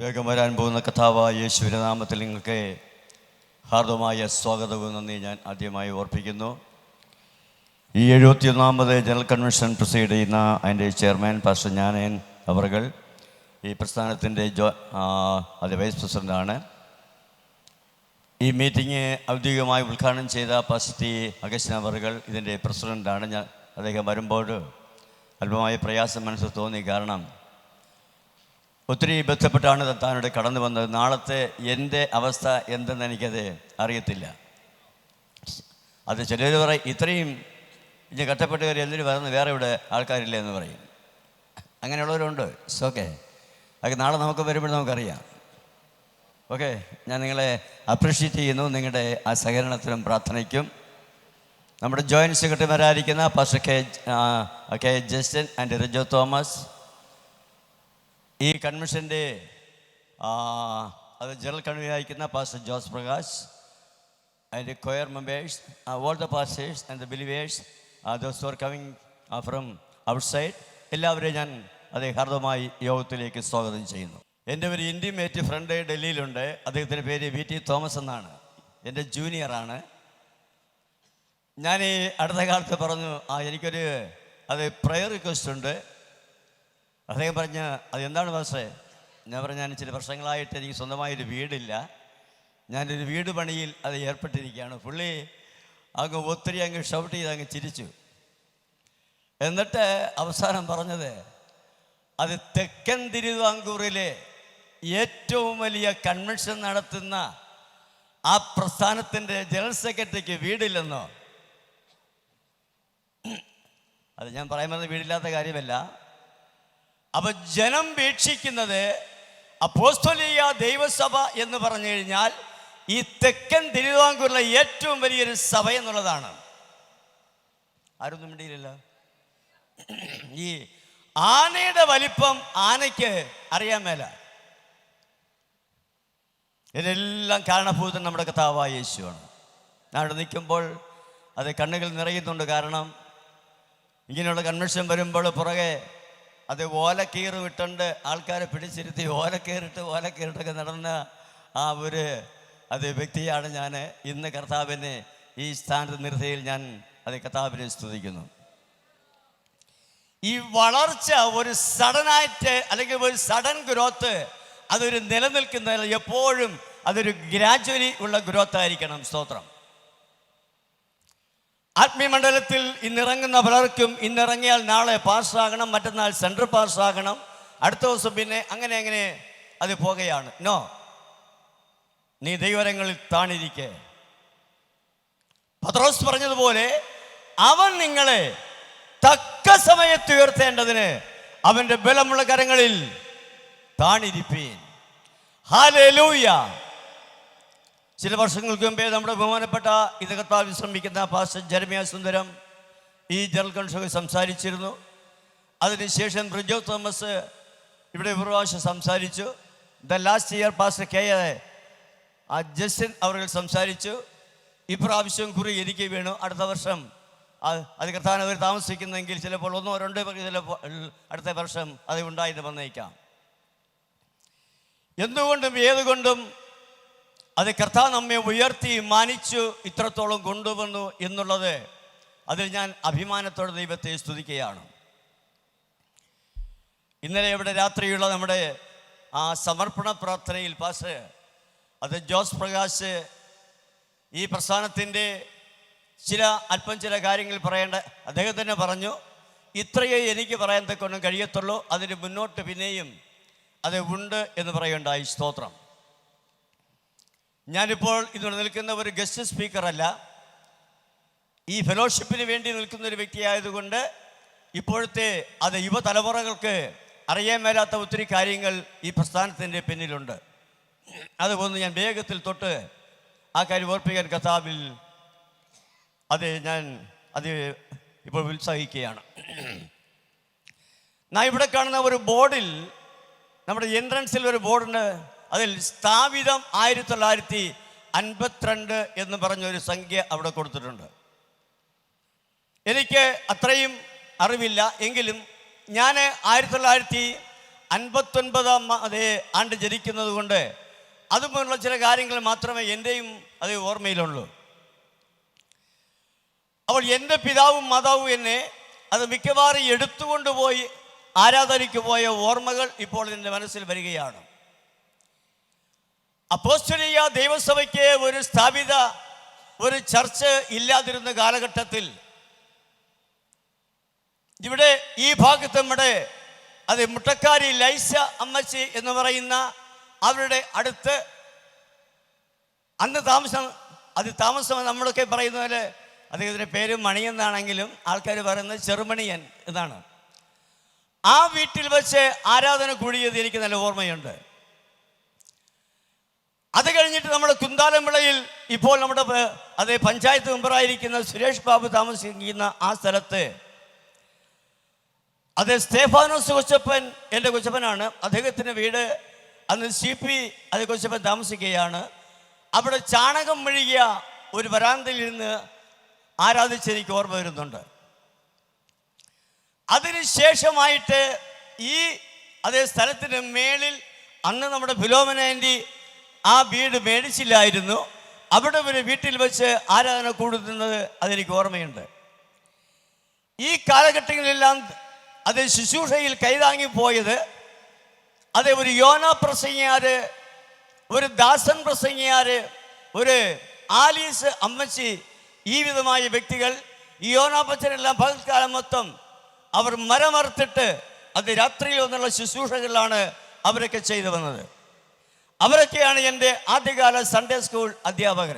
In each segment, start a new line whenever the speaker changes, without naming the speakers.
വേഗം വരാൻ പോകുന്ന കർത്താവായ യേശുവിന്റെ നാമത്തിൽ നിങ്ങൾക്ക് ഹാർദമായ സ്വാഗതവും നന്ദി ഞാൻ ആദ്യമായി ഓർപ്പിക്കുന്നു. ഈ 71ാമത് ജനറൽ കൺവെൻഷൻ പ്രൊസീഡ് ചെയ്യുന്ന അതിൻ്റെ ചെയർമാൻ പാസ്റ്റർ ഞാനേൻ അവർകൾ, ഈ പ്രസ്ഥാനത്തിൻ്റെ അത് വൈസ് പ്രസിഡൻ്റാണ്. ഈ മീറ്റിംഗ് ഔദ്യോഗികമായി ഉദ്ഘാടനം ചെയ്ത പാസ്റ്റർ ടി അഗസ്റ്റിൻ അവർകൾ ഇതിൻ്റെ പ്രസിഡൻ്റാണ്. അദ്ദേഹം വരുമ്പോൾ അല്പമായ പ്രയാസം മനസ്സിൽ തോന്നി. കാരണം ഒത്തിരി ബന്ധപ്പെട്ടാണ് താനിവിടെ കടന്നു വന്നത്. നാളത്തെ എൻ്റെ അവസ്ഥ എന്തെന്ന് എനിക്കത് അറിയത്തില്ല. അത് ചിലർ പറയും, ഇത്രയും ഇനി കഷ്ടപ്പെട്ട് കയറി എന്തിനു വരുന്നത്, വേറെ ഇവിടെ ആൾക്കാരില്ല എന്ന് പറയും. അങ്ങനെയുള്ളവരുണ്ട്. It's okay. അത് നാളെ നമുക്ക് വരുമ്പോൾ നമുക്കറിയാം. ഓക്കെ, ഞാൻ നിങ്ങളെ അപ്രീഷിയേറ്റ് ചെയ്യുന്നു, നിങ്ങളുടെ ആ സഹകരണത്തിനും പ്രാർത്ഥനയ്ക്കും. നമ്മുടെ ജോയിൻറ്റ് സെക്രട്ടറിമാരായിരിക്കുന്ന pastor K Justin and Rijo Thomas, ഈ കൺവെൻഷൻ്റെ അത് ജനറൽ കൺവീനറായിരിക്കുന്ന pastor Jose Prakash and choir members, all the pastors and the believers, those who are coming from outside, എല്ലാവരെയും ഞാൻ ഹാർദമായി യോഗത്തിലേക്ക് സ്വാഗതം ചെയ്യുന്നു. എൻ്റെ ഒരു ഇൻറ്റിമേറ്റ് ഫ്രണ്ട് ഡൽഹിയിലുണ്ട്. അദ്ദേഹത്തിൻ്റെ പേര് VT തോമസ് എന്നാണ്. എൻ്റെ ജൂനിയറാണ്. ഞാൻ ഈ അടുത്ത കാലത്ത് പറഞ്ഞു, എനിക്കൊരു പ്രയർ റിക്വസ്റ്റ് ഉണ്ട്. അദ്ദേഹം പറഞ്ഞ അതെന്താണ് പാസ്റ്ററെ? ഞാൻ പറഞ്ഞു, ഞാൻ ചില വർഷങ്ങളായിട്ട് എനിക്ക് സ്വന്തമായൊരു വീടില്ല, ഞാനൊരു വീട് പണിയിൽ ഏർപ്പെട്ടിരിക്കുകയാണ്. പുള്ളി ഒത്തിരി ഷൗട്ട് ചെയ്ത് ചിരിച്ചു. എന്നിട്ട് അവസാനം പറഞ്ഞത്, അത് തെക്കൻ തിരുവിതാംകൂറിലെ ഏറ്റവും വലിയ കൺവെൻഷൻ നടത്തുന്ന ആ പ്രസ്ഥാനത്തിൻ്റെ ജനറൽ സെക്രട്ടറിക്ക് വീടില്ലെന്നോ. അത് ഞാൻ പറയാൻ പറഞ്ഞത് വീടില്ലാത്ത കാര്യമല്ല. അപ്പൊ ജനം വീക്ഷിക്കുന്നത് അപ്പോസ്തോലിക ദൈവസഭ എന്ന് പറഞ്ഞു കഴിഞ്ഞാൽ ഈ തെക്കൻ തിരുവിതാംകൂറിലെ ഏറ്റവും വലിയൊരു സഭ എന്നുള്ളതാണ്. ആരൊന്നും മിണ്ടിയില്ല. ഈ ആനയുടെ വലിപ്പം ആനയ്ക്ക് അറിയാൻ മേല. ഇതെല്ലാം കാരണഭൂതൻ നമ്മുടെ കർത്താവായ യേശുവാണ്. ഞാൻ അവിടെ നിൽക്കുമ്പോൾ കണ്ണുകൾ നിറയുന്നുണ്ട്. കാരണം ഇങ്ങനെയുള്ള കൺവെൻഷൻ വരുമ്പോൾ പുറകെ ഓലക്കീറ് വിട്ടുണ്ട് ആൾക്കാരെ പിടിച്ചിരുത്തി ഓലക്കീറിട്ടൊക്കെ നടന്ന ഒരു വ്യക്തിയാണ് ഞാൻ. ഇന്ന് കർത്താവിനെ ഈ സ്ഥാനത്ത് നിർത്തിയിൽ ഞാൻ കർത്താവിനെ സ്തുതിക്കുന്നു. ഈ വളർച്ച ഒരു സഡനായിട്ട് അല്ലെങ്കിൽ ഒരു സഡൻ ഗ്രോത്ത് അതൊരു നിലനിൽക്കുന്ന, എപ്പോഴും അതൊരു ഗ്രാജുവലി ഉള്ള ഗ്രോത്ത് ആയിരിക്കണം. സ്തോത്രം. ആത്മീയമണ്ഡലത്തിൽ ഇന്നിറങ്ങുന്ന പലർക്കും ഇന്നിറങ്ങിയാൽ നാളെ പാസ്സാകണം, മറ്റന്നാൾ സെൻട്രൽ പാസ്സാകണം, അടുത്ത ദിവസം പിന്നെ അങ്ങനെ അത് പോകുകയാണ്. നോ, നീ ദൈവരങ്ങളിൽ താണിരിക്കെ. പത്രോസ് പറഞ്ഞതുപോലെ അവൻ നിങ്ങളെ തക്ക സമയത്ത് ഉയർത്തേണ്ടതിന് അവൻ്റെ ബലമുള്ള കരങ്ങളിൽ താണിരിപ്പീൻ. ഹല്ലേലൂയ. ചില വർഷങ്ങൾക്ക് മുമ്പേ നമ്മുടെ ബഹുമാനപ്പെട്ട കർത്താവിൽ വിശ്രമിക്കുന്ന പാസ്റ്റർ ജെറമിയ സുന്ദരം ഈ ജനറൽ കൺവെൻഷനിൽ സംസാരിച്ചിരുന്നു. അതിനുശേഷം റിജോ തോമസ് ഇവിടെ ഒരു പ്രാവശ്യം സംസാരിച്ചു. ലാസ്റ്റ് ഇയർ പാസ്റ്റർ ജസ്റ്റിൻ അവർ സംസാരിച്ചു. ഇപ്രാവശ്യം കുറി എനിക്ക് വീണു. അടുത്ത വർഷം കർത്താൻ അവർ താമസിക്കുന്നെങ്കിൽ ചിലപ്പോൾ 1 or 2 ചിലപ്പോൾ അടുത്ത വർഷം ഉണ്ടായിട്ട് വന്നേക്കാം. എന്തുകൊണ്ടും ഏതുകൊണ്ടും കർത്താവ് നമ്മെ ഉയർത്തി മാനിച്ചു ഇത്രത്തോളം കൊണ്ടുവന്നു എന്നുള്ളത് അതിൽ ഞാൻ അഭിമാനത്തോടെ ദൈവത്തെ സ്തുതിക്കുകയാണ്. ഇന്നലെ ഇവിടെ രാത്രിയുള്ള നമ്മുടെ സമർപ്പണ പ്രാർത്ഥനയിൽ പാസ്റ്റർ ജോസ് പ്രകാശ് ഈ പ്രസ്ഥാനത്തിൻ്റെ അല്പം ചില കാര്യങ്ങൾ പറയേണ്ട അദ്ദേഹം തന്നെ പറഞ്ഞു. ഇത്രയേ എനിക്ക് പറയാൻ തക്കൊന്നും കഴിയത്തുള്ളൂ, അതിന് മുന്നോട്ട് പിന്നെയും ഉണ്ട് എന്ന് പറയുണ്ടായി. സ്തോത്രം. ഞാനിപ്പോൾ ഇതിവിടെ നിൽക്കുന്ന ഒരു ഗസ്റ്റ് സ്പീക്കറല്ല, ഈ ഫെലോഷിപ്പിന് വേണ്ടി നിൽക്കുന്ന ഒരു വ്യക്തിയായതുകൊണ്ട് ഇപ്പോഴത്തെ യുവതലമുറകൾക്ക് അറിയാൻ മേലാത്ത ഒത്തിരി കാര്യങ്ങൾ ഈ പ്രസ്ഥാനത്തിൻ്റെ പിന്നിലുണ്ട്. അതുകൊണ്ട് ഞാൻ വേഗത്തിൽ തൊട്ട് ആ കാര്യം ഓർപ്പിക്കാൻ കർത്താവിൽ ഞാൻ ഇപ്പോൾ ഉത്സാഹിക്കുകയാണ്. ഞാൻ ഇവിടെ കാണുന്ന ഒരു ബോർഡിൽ, നമ്മുടെ എൻട്രൻസിൽ ഒരു ബോർഡുണ്ട്. അതിൽ സ്ഥാപിതം 1952 എന്ന് പറഞ്ഞൊരു സംഖ്യ അവിടെ കൊടുത്തിട്ടുണ്ട്. എനിക്ക് അത്രയും അറിവില്ല, എങ്കിലും ഞാൻ 1952 59-ാം ആണ്ട് ജനിക്കുന്നത് കൊണ്ട് അതുപോലുള്ള ചില കാര്യങ്ങൾ മാത്രമേ എൻ്റെയും അത് ഓർമ്മയിലുള്ളൂ. അപ്പോൾ എൻ്റെ പിതാവും മാതാവും എന്നെ അത് മിക്കവാറും എടുത്തുകൊണ്ടുപോയി ആരാധനയ്ക്ക് പോയ ഓർമ്മകൾ ഇപ്പോൾ എൻ്റെ മനസ്സിൽ വരികയാണ്. അപ്പോസ്തലിക ദൈവസഭയ്ക്ക് ഒരു സ്ഥാപിത ഒരു ചർച്ച് ഇല്ലാതിരുന്ന കാലഘട്ടത്തിൽ ഇവിടെ ഈ ഭാഗത്ത് നമ്മുടെ അത് മുട്ടക്കാരി ലൈസ അമ്മച്ചി എന്ന് പറയുന്ന അവരുടെ അടുത്ത് അന്ന് താമസം നമ്മളൊക്കെ പറയുന്ന പോലെ അദ്ദേഹത്തിൻ്റെ പേര് മണിയെന്നാണെങ്കിലും ആൾക്കാർ പറയുന്നത് ചെറുമണിയൻ എന്നാണ്. ആ വീട്ടിൽ വെച്ച് ആരാധന കൂടിയത് എനിക്ക് നല്ല ഓർമ്മയുണ്ട്. അത് കഴിഞ്ഞിട്ട് നമ്മുടെ കുന്താലംവിളയിൽ ഇപ്പോൾ നമ്മുടെ അതേ പഞ്ചായത്ത് മെമ്പറായിരിക്കുന്ന സുരേഷ് ബാബു താമസിക്കുന്ന ആ സ്ഥലത്ത് അത് സ്തേഫാനോസ് കൊച്ചപ്പൻ എൻ്റെ കൊച്ചപ്പനാണ്. അദ്ദേഹത്തിൻ്റെ വീട് അന്ന് CP അത് കൊച്ചപ്പൻ താമസിക്കുകയാണ്. അവിടെ ചാണകം മെഴുകിയ ഒരു വരാന്തയിൽ ഇരുന്ന് ആരാധിച്ച് എനിക്ക് ഓർമ്മ വരുന്നുണ്ട്. അതിനുശേഷമായിട്ട് ഈ അതേ സ്ഥലത്തിന് മേളിൽ അന്ന് നമ്മുടെ ഫിലോമന ആൻറ്റി ആ വീട് മേടിച്ചില്ലായിരുന്നു. അവിടെ ഒരു വീട്ടിൽ വെച്ച് ആരാധന കൂടുന്നത് അതെനിക്ക് ഓർമ്മയുണ്ട്. ഈ കാലഘട്ടങ്ങളിലെല്ലാം അത് ശുശ്രൂഷയിൽ കൈതാങ്ങിപ്പോയത് അത് ഒരു യോന പ്രസംഗിയാർ, ഒരു ദാസൻ പ്രസംഗിയാർ, ഒരു ആലീസ് അമ്മച്ചി, ഈ വിധമായ വ്യക്തികൾ ഈ യോനാപ്പച്ചനെല്ലാം പകൽക്കാലം മൊത്തം അവർ മരമറുത്തിട്ട് അത് രാത്രിയിൽ വന്നുള്ള ശുശ്രൂഷകളിലാണ് അവരൊക്കെ ചെയ്തു വന്നത്. അവരൊക്കെയാണ് എൻ്റെ ആദ്യകാല സൺഡേ സ്കൂൾ അധ്യാപകർ.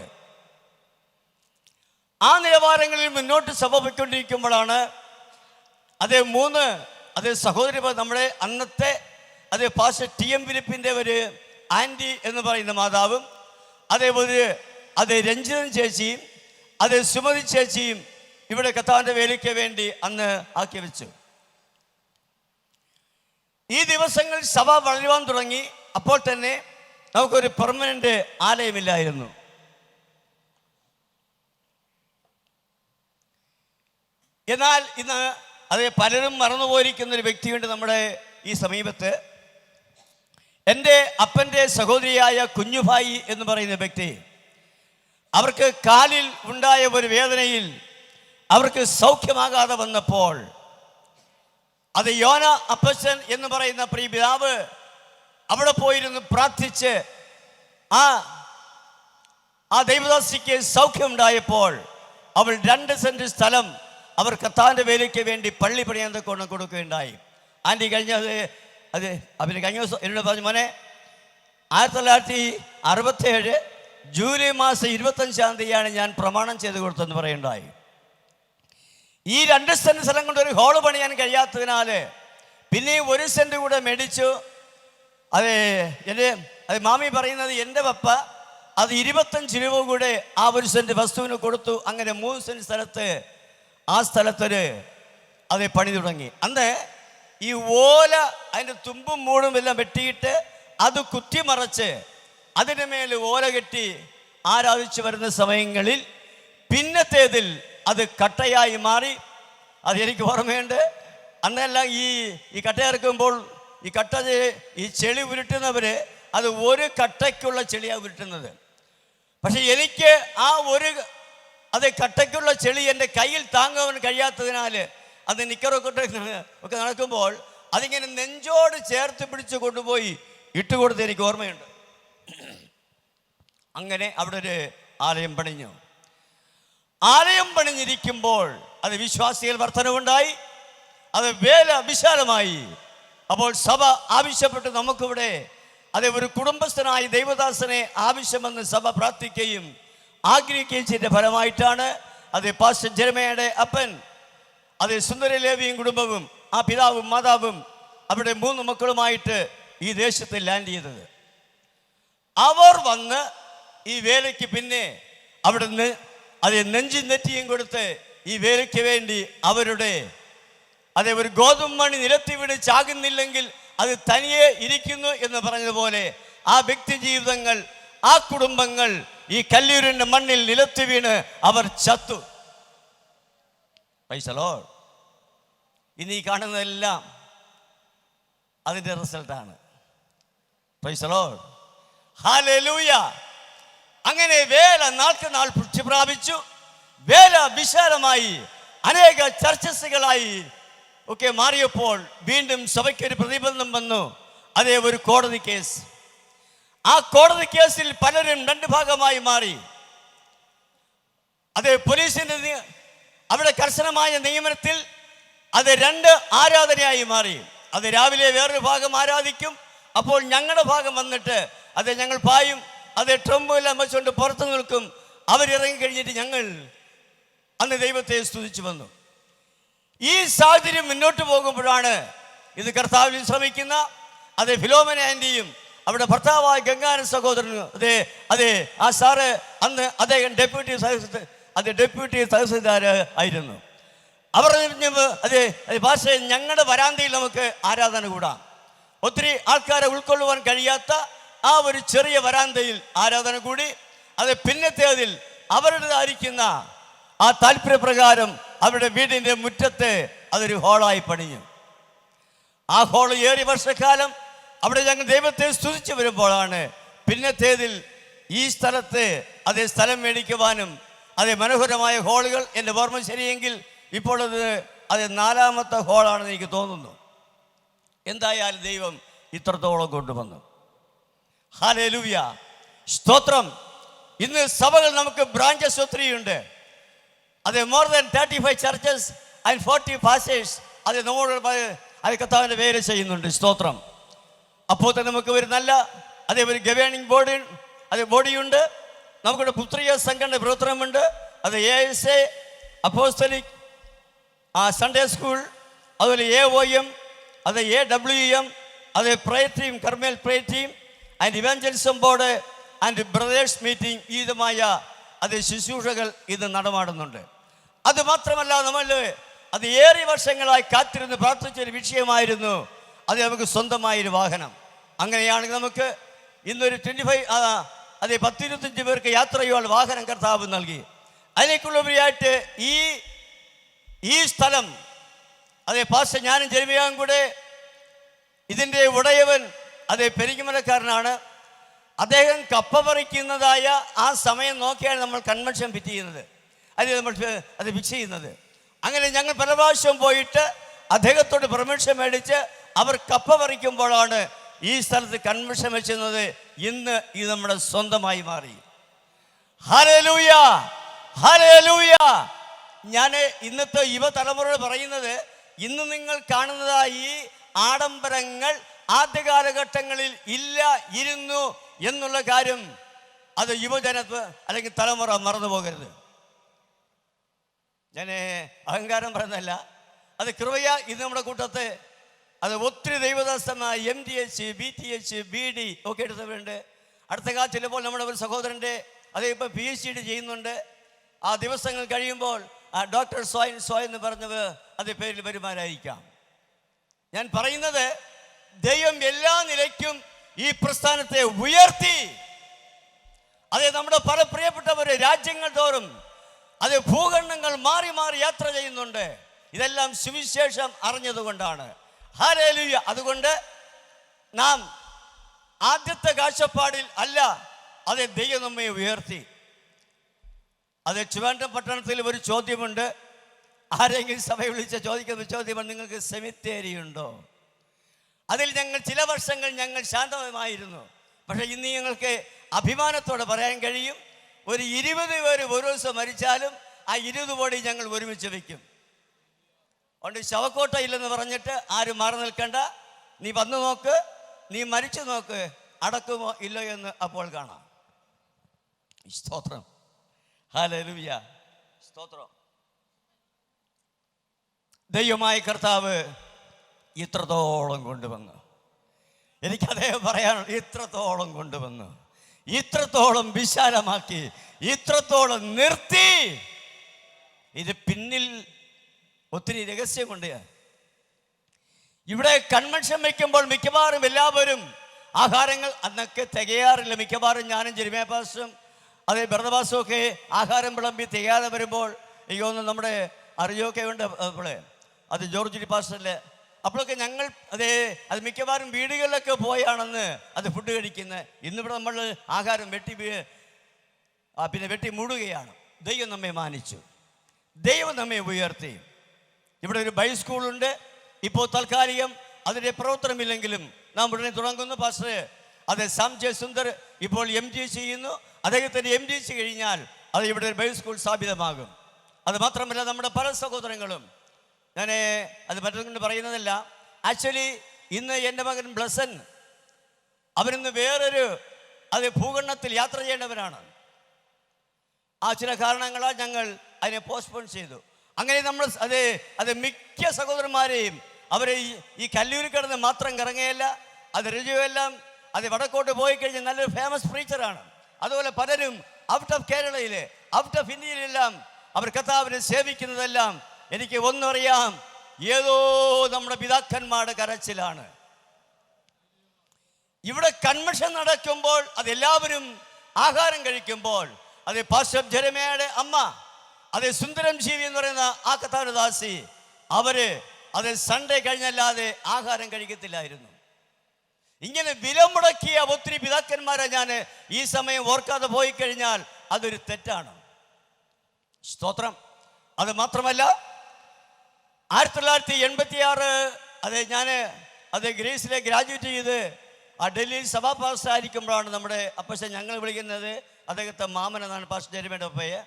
ആ നിലവാരങ്ങളിൽ മുന്നോട്ട് സഭ പോയിക്കൊണ്ടിരിക്കുമ്പോഴാണ് അതേ സഹോദരി നമ്മുടെ അന്നത്തെ പാസ്റ്റർ TM ഫിലിപ്പിൻ്റെ ഒരു ആൻറ്റി എന്ന് പറയുന്ന മാതാവും അതേ രഞ്ജിതൻ ചേച്ചിയും സുമതി ചേച്ചിയും ഇവിടെ കർത്താവിൻ്റെ വേലയ്ക്ക് വേണ്ടി അന്ന് ആക്കി വെച്ചു. ഈ ദിവസങ്ങൾ സഭ വളരുവാൻ തുടങ്ങി. അപ്പോൾ തന്നെ നമുക്കൊരു പെർമനന്റ് ആലയമില്ലായിരുന്നു. എന്നാൽ ഇന്ന് പലരും മറന്നുപോയിരിക്കുന്ന ഒരു വ്യക്തിയുണ്ട് നമ്മുടെ ഈ സമീപത്ത്. എൻ്റെ അപ്പൻ്റെ സഹോദരിയായ കുഞ്ഞുഭായി എന്ന് പറയുന്ന വ്യക്തി, അവർക്ക് കാലിൽ ഉണ്ടായ ഒരു വേദനയിൽ അവർക്ക് സൗഖ്യമാകാതെ വന്നപ്പോൾ യോന അപ്പച്ചൻ എന്ന് പറയുന്ന പ്രിയ പിതാവ് അവിടെ പോയിരുന്ന് പ്രാർത്ഥിച്ച് ആ ദൈവദാസിക്ക് സൗഖ്യമുണ്ടായപ്പോൾ അവൾ 2 സെന്റ് സ്ഥലം അവർ കർത്താവിൻ്റെ വേലയ്ക്ക് വേണ്ടി പള്ളി പണിയാൻ കൊണ്ട് കൊടുക്കുകയുണ്ടായി. ആൻറ്റി അവന് കഴിഞ്ഞ ദിവസം എന്നോട് പറഞ്ഞു, മോനെ 1967 ജൂലൈ മാസം 25-ാം തീയതിയാണ് ഞാൻ പ്രമാണം ചെയ്ത് കൊടുത്തെന്ന് പറയുണ്ടായി. ഈ 2 സെന്റ് സ്ഥലം കൊണ്ട് ഒരു ഹോള് പണിയാൻ കഴിയാത്തതിനാൽ പിന്നെ 1 സെന്റ് കൂടെ മേടിച്ചു. മാമി പറയുന്നത് എൻ്റെ പപ്പ 25 രൂപ കൂടെ ആ 1 സെന്റ് വസ്തുവിന് കൊടുത്തു. അങ്ങനെ 3 സെന്റ് സ്ഥലത്ത് ആ സ്ഥലത്തൊരു പണി തുടങ്ങി. അന്ന് ഈ ഓല അതിൻ്റെ തുമ്പും മൂടും എല്ലാം വെട്ടിയിട്ട് അത് കുത്തിമറച്ച് അതിന് മേൽ ഓല കെട്ടി ആരാധിച്ചു വരുന്ന സമയങ്ങളിൽ പിന്നത്തേതിൽ അത് കട്ടയായി മാറി. എനിക്ക് ഓർമ്മയുണ്ട്. അന്നെല്ലാം ഈ കട്ട ഇറക്കുമ്പോൾ ഈ ചെളി ഉരുട്ടുന്നവർ ഒരു കട്ടയ്ക്കുള്ള ചെളിയാണ് ഉരുട്ടുന്നത്. പക്ഷെ എനിക്ക് ആ കട്ടയ്ക്കുള്ള ചെളി എൻ്റെ കയ്യിൽ താങ്ങാൻ കഴിയാത്തതിനാൽ നിക്കറൊക്കെ ഒക്കെ നടക്കുമ്പോൾ അതിങ്ങനെ നെഞ്ചോട് ചേർത്ത് പിടിച്ച് കൊണ്ടുപോയി ഇട്ടുകൊടുത്ത് എനിക്ക് ഓർമ്മയുണ്ട്. അങ്ങനെ അവിടെ ഒരു ആലയം പണിഞ്ഞു. ആലയം പണിഞ്ഞിരിക്കുമ്പോൾ വിശ്വാസികൾ വർധനവുണ്ടായി, വേല വിശാലമായി. അപ്പോൾ സഭ ആവശ്യപ്പെട്ട് നമുക്കിവിടെ ഒരു കുടുംബസ്ഥനായി ദൈവദാസനെ ആവശ്യമെന്ന് സഭ പ്രാർത്ഥിക്കുകയും ആഗ്രഹിക്കുകയും ചെയ്ത ഫലമായിട്ടാണ് പാസ്റ്റർ ജെരമയുടെ അപ്പൻ സുന്ദര ലേവിയും കുടുംബവും ആ പിതാവും മാതാവും അവിടെ 3 മക്കളുമായിട്ട് ഈ ദേശത്ത് ലാൻഡ് ചെയ്തത്. അവർ വന്ന് ഈ വേലയ്ക്ക് പിന്നെ അവിടുന്ന് നെഞ്ചും നെറ്റിയും കൊടുത്ത് ഈ വേലയ്ക്ക് വേണ്ടി അവരുടെ ഒരു ഗോതമ്പ് മണി നിലത്തി വീട് ചാകുന്നില്ലെങ്കിൽ അത് തനിയെ ഇരിക്കുന്നു എന്ന് പറഞ്ഞതുപോലെ ആ വ്യക്തി ജീവിതങ്ങൾ, ആ കുടുംബങ്ങൾ ഈ കല്ലൂരിൻ്റെ മണ്ണിൽ നിലത്ത് വീണ് അവർ ചത്തു. Price the Lord. ഇന്ന് ഈ കാണുന്നതെല്ലാം അതിൻ്റെ റിസൾട്ടാണ്. Price the Lord, hallelujah. അങ്ങനെ വേല നാൾക്ക് നാൾ പുഷ്ടി പ്രാപിച്ചു. വേല വിശാലമായി അനേക ചർച്ചസുകളായി ഒക്കെ മാറിയപ്പോൾ വീണ്ടും സഭയ്ക്കൊരു പ്രതിബന്ധം വന്നു. അതേ, ഒരു കോടതി കേസ്. ആ കോടതി കേസിൽ പലരും രണ്ട് ഭാഗമായി മാറി. അത് പോലീസിന്റെ അവിടെ കർശനമായ നിയമനത്തിൽ അത് രണ്ട് ആരാധനയായി മാറി. അത് രാവിലെ വേറൊരു ഭാഗം ആരാധിക്കും, അപ്പോൾ ഞങ്ങളുടെ ഭാഗം വന്നിട്ട് അത് ഞങ്ങൾ പായും, അത് ട്രംപെല്ലാം വെച്ചുകൊണ്ട് പുറത്തു നിൽക്കും. അവരിറങ്ങി കഴിഞ്ഞിട്ട് ഞങ്ങൾ അന്ന് ദൈവത്തെ സ്തുതിച്ചു വന്നു. ഈ സാഹചര്യം മുന്നോട്ട് പോകുമ്പോഴാണ് ഇത് കർത്താവിൽ ശ്രമിക്കുന്ന അത് ഫിലോമന ആൻറ്റിയും അവിടെ ഭർത്താവായ ഗംഗാനൻ സഹോദരനും അതെ ആ സാറ് അന്ന് അദ്ദേഹം ഡെപ്യൂട്ടി തഹസിൽദാർ ആയിരുന്നു. അവർ അതെ ഭാഷ ഞങ്ങളുടെ വരാന്തയിൽ നമുക്ക് ആരാധന കൂടാം. ഒത്തിരി ആൾക്കാരെ ഉൾക്കൊള്ളുവാൻ കഴിയാത്ത ആ ഒരു ചെറിയ വരാന്തയിൽ ആരാധന കൂടി. അത് പിന്നത്തേതിൽ അവരുടേതായിരിക്കുന്ന ആ താല്പര്യപ്രകാരം അവരുടെ വീടിൻ്റെ മുറ്റത്ത് അതൊരു ഹോളായി പണിഞ്ഞു. ആ ഹോൾ ഏറിയ വർഷക്കാലം അവിടെ ഞങ്ങൾ ദൈവത്തെ സ്തുതിച്ചു വരുമ്പോഴാണ് പിന്നത്തേതിൽ ഈ സ്ഥലത്ത് അതേ സ്ഥലം മേടിക്കുവാനും അതേ മനോഹരമായ ഹോളുകൾ, എൻ്റെ ഓർമ്മ ശരിയെങ്കിൽ ഇപ്പോൾ അത് 4ാമത്തെ ഹോളാണെന്ന് എനിക്ക് തോന്നുന്നു. എന്തായാലും ദൈവം ഇത്രത്തോളം കൊണ്ടുവന്നു. ഹല്ലേലൂയ, സ്തോത്രം. ഇന്ന് സഭകൾ നമുക്ക് ബ്രാഞ്ചസ് ഒത്തിരിയുണ്ട്. അത് more than 35 churches and 40 pastors അത് നമ്മോട് അത് കർത്താവിൻ്റെ പേര് ചെയ്യുന്നുണ്ട്. സ്തോത്രം. അപ്പോൾ തന്നെ നമുക്ക് ഒരു നല്ല അതേ ഒരു ഗവേണിംഗ് ബോഡിയുണ്ട്. നമുക്കിവിടെ പുത്രിയ സംഘടന പ്രവർത്തനമുണ്ട്. അത് ASA, അപ്പോസ്തലിക് സൺഡേ സ്കൂൾ, അതുപോലെ AOM, അത് AWM, അത് prayer team, Carmel prayer team and evangelism board and brothers meeting. ഈ വിധമായ അത് ശുശ്രൂഷകൾ ഇത് നടമാടുന്നുണ്ട്. അതുമാത്രമല്ല, നമ്മൾ അത് ഏറെ വർഷങ്ങളായി കാത്തിരുന്ന് പ്രാർത്ഥിച്ചൊരു വിഷയമായിരുന്നു അത് നമുക്ക് സ്വന്തമായൊരു വാഹനം. അങ്ങനെയാണെങ്കിൽ നമുക്ക് ഇന്നൊരു 10-25 പേർക്ക് യാത്ര ചെയ്യുവാൻ വാഹനം കർത്താവ് നൽകി. അതിലേക്കുള്ളവരായിട്ട് ഈ സ്ഥലം അതേ പാസ്റ്റർ ഞാനും ജെറിമിയാവും കൂടെ ഇതിൻ്റെ ഉടയവൻ അതേ പെരിങ്ങമലക്കാരനാണ്. അദ്ദേഹം കപ്പ പറിക്കുന്നതായ ആ സമയം നോക്കിയാണ് നമ്മൾ കൺവെൻഷൻ ഫിറ്റ് ചെയ്യുന്നത്, നമ്മൾ ഫിക്സ് ചെയ്യുന്നത്. അങ്ങനെ ഞങ്ങൾ പല പ്രാവശ്യം പോയിട്ട് അദ്ദേഹത്തോട് പെർമിഷൻ മേടിച്ച് അവർ കപ്പ പറിക്കുമ്പോഴാണ് ഈ സ്ഥലത്ത് കൺവെൻഷൻ വെച്ചിരുന്നത്. ഇന്ന് ഇത് നമ്മുടെ സ്വന്തമായി മാറി. Hallelujah, hallelujah. ഞാൻ ഇന്നത്തെ യുവതലമുറയോട് പറയുന്നത്, ഇന്ന് നിങ്ങൾ കാണുന്നതായി ആഡംബരങ്ങൾ ആദ്യകാലഘട്ടങ്ങളിൽ ഇരുന്നു എന്നുള്ള കാര്യം അത് യുവജനത്വ അല്ലെങ്കിൽ തലമുറ മറന്നു പോകരുത്. ഞാൻ അഹങ്കാരം പറയുന്നതല്ല, അത് കൃപയ. ഇത് നമ്മുടെ കൂട്ടത്തെ അത് ഒത്തിരി ദൈവദാസമായ MTH, BTH, BD ഒക്കെ എടുത്തവരുണ്ട്. അടുത്ത കാലത്ത് ചിലപ്പോൾ നമ്മുടെ ഒരു സഹോദരൻ്റെ അത് ഇപ്പോൾ PhD ചെയ്യുന്നുണ്ട്. ആ ദിവസങ്ങൾ കഴിയുമ്പോൾ ഡോക്ടർ സോയൻ എന്ന് പറഞ്ഞത് അതേ പേരിൽ വരുമാനായിരിക്കാം. ഞാൻ പറയുന്നത്, ദൈവം എല്ലാ നിലയ്ക്കും ഈ പ്രസ്ഥാനത്തെ ഉയർത്തി. അതെ, നമ്മുടെ പല പ്രിയപ്പെട്ടവർ രാജ്യങ്ങൾ തോറും അത് ഭൂഖണ്ഡങ്ങൾ മാറി മാറി യാത്ര ചെയ്യുന്നുണ്ട്. ഇതെല്ലാം സുവിശേഷം അറിഞ്ഞതുകൊണ്ടാണ്. ഹല്ലേലൂയ. അതുകൊണ്ട് നാം ആദ്യത്തെ കാഴ്ചപ്പാടിൽ അല്ല, അത് ദൈവം നമ്മെ ഉയർത്തി. അത് ട്രിവാൻഡ്രം പട്ടണത്തിൽ ഒരു ചോദ്യമുണ്ട്. ആരെങ്കിലും സഭ വിളിച്ച് ചോദിക്കുന്ന ചോദ്യമാണ്, നിങ്ങൾക്ക് സെമിത്തേരി ഉണ്ടോ? അതിൽ ചില വർഷങ്ങൾ ഞങ്ങൾ ശാന്തമായിരുന്നു. പക്ഷേ ഇന്ന് ഞങ്ങൾക്ക് അഭിമാനത്തോടെ പറയാൻ കഴിയും, ഒരു 20 പേര് ഒരു ദിവസം മരിച്ചാലും ആ 20 ബോഡി ഞങ്ങൾ ഒരുമിച്ച് വയ്ക്കും. അതുകൊണ്ട് ശവക്കോട്ട ഇല്ലെന്ന് പറഞ്ഞിട്ട് ആരും മാറി നിൽക്കണ്ട. നീ വന്നു നോക്ക്, നീ മരിച്ചു നോക്ക്, അടക്കുമോ ഇല്ലോ എന്ന് അപ്പോൾ കാണാം. സ്തോത്രം, ഹല്ലേലൂയ, സ്തോത്രം. ദൈവമായ കർത്താവ് ഇത്രത്തോളം കൊണ്ടുവന്നു. എനിക്കതേ പറയാനുള്ളൂ. ഇത്രത്തോളം കൊണ്ടുവന്നു, ഇത്രത്തോളം വിശാലമാക്കി, ഇത്രത്തോളം നിർത്തി. ഇത് പിന്നിൽ ഒത്തിരി രഹസ്യമുണ്ട്. ഇവിടെ കൺവെൻഷൻ വയ്ക്കുമ്പോൾ മിക്കവാറും എല്ലാവരും ആഹാരങ്ങൾ അന്നൊക്കെ തികയാറില്ല. മിക്കവാറും ഞാനും ജെറിമിയ പാസ്റ്ററും അതേ ഭരതപാസും ഒക്കെ ആഹാരം വിളമ്പി തികയാതെ വരുമ്പോൾ എനിക്ക് തോന്നുന്നു നമ്മുടെ അറിയൊക്കെ ഉണ്ട്. അപ്പോൾ അത് ജോർജ് പാസ്റ്ററിൽ അപ്പോഴൊക്കെ ഞങ്ങൾ അത് മിക്കവാറും വീടുകളിലൊക്കെ പോയാണെന്ന് അത് ഫുഡ് കഴിക്കുന്നത്. ഇന്നിവിടെ നമ്മൾ ആഹാരം വെട്ടി മൂടുകയാണ്. ദൈവം നമ്മെ മാനിച്ചു, ദൈവം നമ്മെ ഉയർത്തി. ഇവിടെ ഒരു ബൈ സ്കൂളുണ്ട്. ഇപ്പോൾ താൽക്കാലികം അതിൻ്റെ പ്രവർത്തനമില്ലെങ്കിലും നാം ഉടനെ തുടങ്ങുന്നു. പാസ്റ്റർ സാം ജെ സുന്ദർ ഇപ്പോൾ MD ചെയ്യുന്നു. അദ്ദേഹത്തിൻ്റെ MD കഴിഞ്ഞാൽ അത് ഇവിടെ ഒരു ബൈ സ്കൂൾ സ്ഥാപിതമാകും. അത് മാത്രമല്ല, നമ്മുടെ പല സഹോദരങ്ങളും, ഞാൻ അത് മറ്റൊന്നും പറയുന്നതല്ല, ആക്ച്വലി ഇന്ന് എൻ്റെ മകൻ ബ്ലസൻ അവരിന്ന് വേറൊരു ഭൂഖണ്ഡത്തിൽ യാത്ര ചെയ്യേണ്ടവരാണ്. ആ ചില കാരണങ്ങളാൽ ഞങ്ങൾ അതിനെ പോസ്റ്റ്പോൺ ചെയ്തു. അങ്ങനെ നമ്മൾ മിക്ക സഹോദരന്മാരെയും അവരെ ഈ കല്ലൂരിൽ കിടന്ന് മാത്രം കറങ്ങുകയല്ല, രുചിയെല്ലാം വടക്കോട്ട് പോയി കഴിഞ്ഞാൽ നല്ലൊരു ഫേമസ് പ്രീച്ചറാണ്. അതുപോലെ പലരും ഔട്ട് ഓഫ് കേരളയിൽ, ഔട്ട് ഓഫ് ഇന്ത്യയിലെല്ലാം അവർ കർത്താവിനെ സേവിക്കുന്നതെല്ലാം എനിക്ക് ഒന്നറിയാം, ഏതോ നമ്മുടെ പിതാക്കന്മാരുടെ കരച്ചിലാണ്. ഇവിടെ കൺവെൻഷൻ നടക്കുമ്പോൾ അതെല്ലാവരും ആഹാരം കഴിക്കുമ്പോൾ പാസ്റ്റർ ജെരമിയയുടെ അമ്മ, സുന്ദരം ജീവി എന്ന് പറയുന്ന ആ കഥാനദാസി, അവര് സൺഡേ കഴിഞ്ഞല്ലാതെ ആഹാരം കഴിക്കത്തില്ലായിരുന്നു. ഇങ്ങനെ വിലമുടക്കിയ ഒത്തിരി പിതാക്കന്മാരെ ഞാൻ ഈ സമയം ഓർക്കാതെ പോയി കഴിഞ്ഞാൽ അതൊരു തെറ്റാണ്. സ്തോത്രം. അത് മാത്രമല്ല, 1986 ഞാൻ ഗ്രേസിലെ ഗ്രാജുവേറ്റ് ചെയ്ത് ഡൽഹിയിൽ സഭാ പാസ്റ്റർ ആയിരിക്കുമ്പോഴാണ് നമ്മുടെ അപ്പച്ചൻ ഞങ്ങൾ വിളിക്കുന്നത്, അദ്ദേഹത്തെ മാമൻ എന്നാണ്, പാസ്റ്റർ ജെരമിയുടെ അപ്പയെ.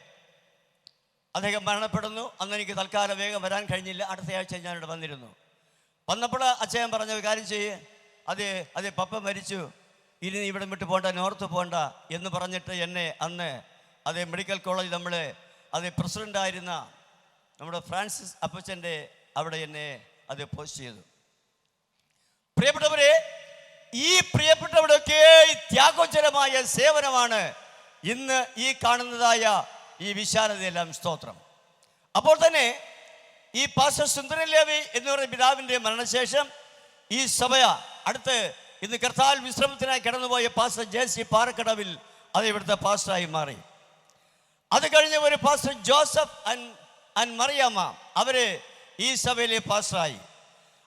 അദ്ദേഹം മരണപ്പെടുന്നു. അന്ന് എനിക്ക് തൽക്കാലം വേഗം വരാൻ കഴിഞ്ഞില്ല. അടുത്ത ആഴ്ച ഞാനിവിടെ വന്നപ്പോൾ അച്ഛൻ പറഞ്ഞ ഒരു കാര്യം ചെയ്യേ, പപ്പ മരിച്ചു, ഇനി ഇവിടെ വിട്ട് പോകണ്ട, നോർത്ത് പോകണ്ട എന്ന് പറഞ്ഞിട്ട് എന്നെ അന്ന് മെഡിക്കൽ കോളേജ് നമ്മൾ പ്രസിഡൻ്റായിരുന്ന നമ്മുടെ ഫ്രാൻസിസ് അപ്പച്ചൻ്റെ അവിടെ എന്നെ പോസ്റ്റ് ചെയ്തു. പ്രിയപ്പെട്ടവരെ, ഈ പ്രിയപ്പെട്ടവരൊക്കെ ത്യാഗോചരമായ സേവനമാണ് ഇന്ന് ഈ കാണുന്നതായ ഈ വിശാലതയെല്ലാം. സ്തോത്രം. അപ്പോൾ തന്നെ ഈ പാസ്റ്റർ സുന്ദരൻ ലേവി എന്ന് പറയുന്ന പിതാവിൻ്റെ മരണശേഷം ഈ സഭ അടുത്ത് ഇന്ന് കർത്താവിൽ വിശ്രമത്തിനായി കടന്നുപോയ പാസ്റ്റർ JC പാറക്കടവിൽ ഇവിടുത്തെ പാസ്റ്ററായി മാറി. അത് കഴിഞ്ഞ് ഒരു പാസ്റ്റർ ജോസഫ് ആൻഡ് മറിയാമ്മ അവര് ഈ സഭയിലെ പാസ്റ്ററായി.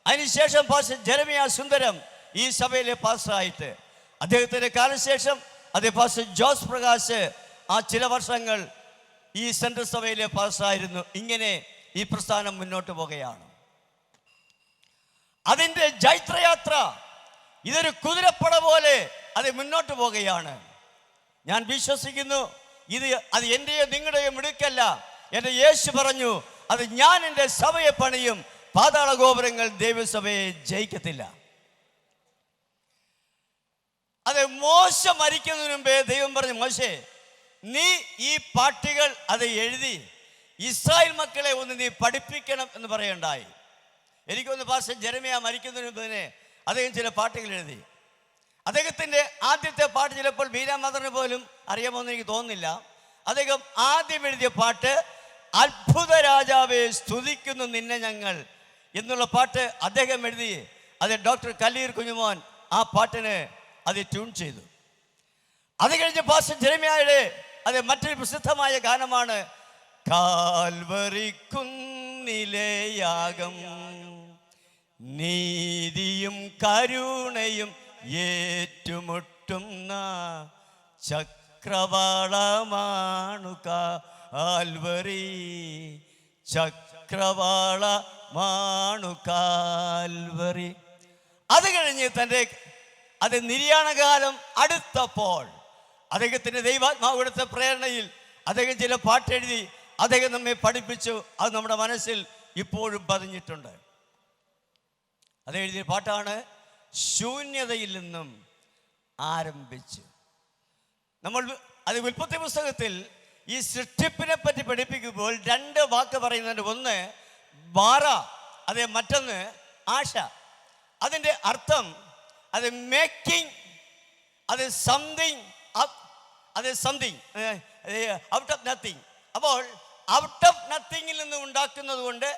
അതിനുശേഷം പാസ്റ്റർ ജെരമിയ സുന്ദരം ഈ സഭയിലെ പാസ്റ്ററായിട്ട്, അദ്ദേഹത്തിൻ്റെ കാലശേഷം പാസ്റ്റർ ജോസ് പ്രകാശ് ചില വർഷങ്ങൾ ഈ സെൻട്രൽ സഭയിലെ പാസ്റ്ററായിരുന്നു. ഇങ്ങനെ ഈ പ്രസ്ഥാനം മുന്നോട്ട് പോകുകയാണ്. അതിൻ്റെ ജൈത്രയാത്ര ഇതൊരു കുതിരപ്പട പോലെ മുന്നോട്ട് പോകുകയാണ്. ഞാൻ വിശ്വസിക്കുന്നു, അത് എൻ്റെയോ നിങ്ങളുടെയോ മിടുക്കല്ല. എൻ്റെ യേശു പറഞ്ഞു, ഞാൻ എൻ്റെ സഭയെ പണിയും, പാതാള ഗോപുരങ്ങൾ ദൈവസഭയെ ജയിക്കത്തില്ല. മോശ മരിക്കുന്നതിന് മുമ്പേ ദൈവം പറഞ്ഞു, മോശേ നീ ഈ പാട്ടുകൾ എഴുതി ഇസ്രായേൽ മക്കളെ ഒന്ന് നീ പഠിപ്പിക്കണം എന്ന് പറയുണ്ടായി. എനിക്കൊന്ന് പാസ്റ്റർ ജെരമിയ മരിക്കുന്നതിന് മുമ്പ് തന്നെ അദ്ദേഹം ചില പാട്ടുകൾ എഴുതി. അദ്ദേഹത്തിൻ്റെ ആദ്യത്തെ പാട്ട് ചിലപ്പോൾ ബീരാമദറിന് പോലും അറിയാമോന്ന് എനിക്ക് തോന്നുന്നില്ല. അദ്ദേഹം ആദ്യം എഴുതിയ പാട്ട് അത്ഭുത രാജാവെ സ്തുതിക്കുന്നു നിന്നെ ഞങ്ങൾ എന്നുള്ള പാട്ട് അദ്ദേഹം എഴുതി. ഡോക്ടർ കല്ലീർ കുഞ്ഞുമോൻ ആ പാട്ടിന് ട്യൂൺ ചെയ്തു. അത് കഴിഞ്ഞ് പാസ്റ്റർ ജെരമിയയുടെ മറ്റൊരു പ്രസിദ്ധമായ ഗാനമാണ് കാൽവറി കുന്നിലെ യാഗം നീതിയും കരുണയും ഏറ്റുമുട്ടുന്ന ചക്രവാളമാണു കാൽവറി, ചക്രവാളമാണു കാൽവറി. അത് കഴിഞ്ഞ് തൻ്റെ നിര്യാണകാലം അടുത്തപ്പോൾ അദ്ദേഹത്തിൻ്റെ ദൈവാത്മാവ് കൊടുത്ത പ്രേരണയിൽ അദ്ദേഹം ചില പാട്ടെഴുതി അദ്ദേഹം നമ്മെ പഠിപ്പിച്ചു. അത് നമ്മുടെ മനസ്സിൽ ഇപ്പോഴും പതിഞ്ഞിട്ടുണ്ട്. അതെഴുതിയ പാട്ടാണ് ശൂന്യതയിൽ നിന്നും ആരംഭിച്ച്. നമ്മൾ ഉൽപ്പത്തി പുസ്തകത്തിൽ ഈ സൃഷ്ടിപ്പിനെ പറ്റി പഠിപ്പിക്കുമ്പോൾ 2 വാക്ക് പറയുന്നുണ്ട്. ഒന്ന് ബാറ, മറ്റൊന്ന് ആശ. അതിൻ്റെ അർത്ഥം making, something out of nothing. അപ്പോൾ ഔട്ട് ഓഫ് നത്തിങ്ങിൽ നിന്ന് ഉണ്ടാക്കുന്നത് കൊണ്ട്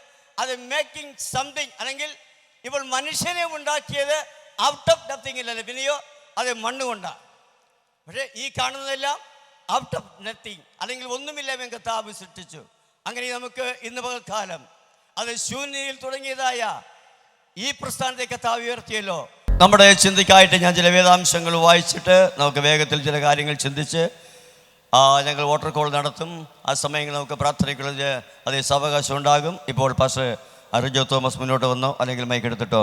മേക്കിംഗ് സംതിങ്, അല്ലെങ്കിൽ ഇപ്പോൾ മനുഷ്യനെ ഉണ്ടാക്കിയത് ഔട്ട് ഓഫ് നത്തിങ്ങിലല്ല, പിന്നെയോ മണ്ണുകൊണ്ടാണ്. പക്ഷേ ഈ കാണുന്നതെല്ലാം ഔട്ട് ഓഫ് നത്തിങ്, അല്ലെങ്കിൽ ഒന്നുമില്ലാതെ കർത്താവ് സൃഷ്ടിച്ചു. അങ്ങനെ നമുക്ക് ഇന്ന് പകൽക്കാലം ശൂന്യതയിൽ തുടങ്ങിയതായ ഈ പ്രസ്ഥാനത്തെ കർത്താവ് ഉയർത്തിയല്ലോ. നമ്മുടെ ചിന്തയ്ക്കായിട്ട് ഞാൻ ചില വേദാംശങ്ങൾ വായിച്ചിട്ട് നമുക്ക് വേഗത്തിൽ ചില കാര്യങ്ങൾ ചിന്തിച്ച് ഞങ്ങൾ വാട്ടർ കോൾ നടത്തും. ആ സമയങ്ങളിൽ നമുക്ക് പ്രാർത്ഥനയ്ക്കുള്ള അതേ സാവകാശം ഉണ്ടാകും. ഇപ്പോൾ പാസ്റ്റർ റിജോ തോമസ് മുന്നോട്ട് വന്നോ, അല്ലെങ്കിൽ മൈക്ക് എടുത്തിട്ടോ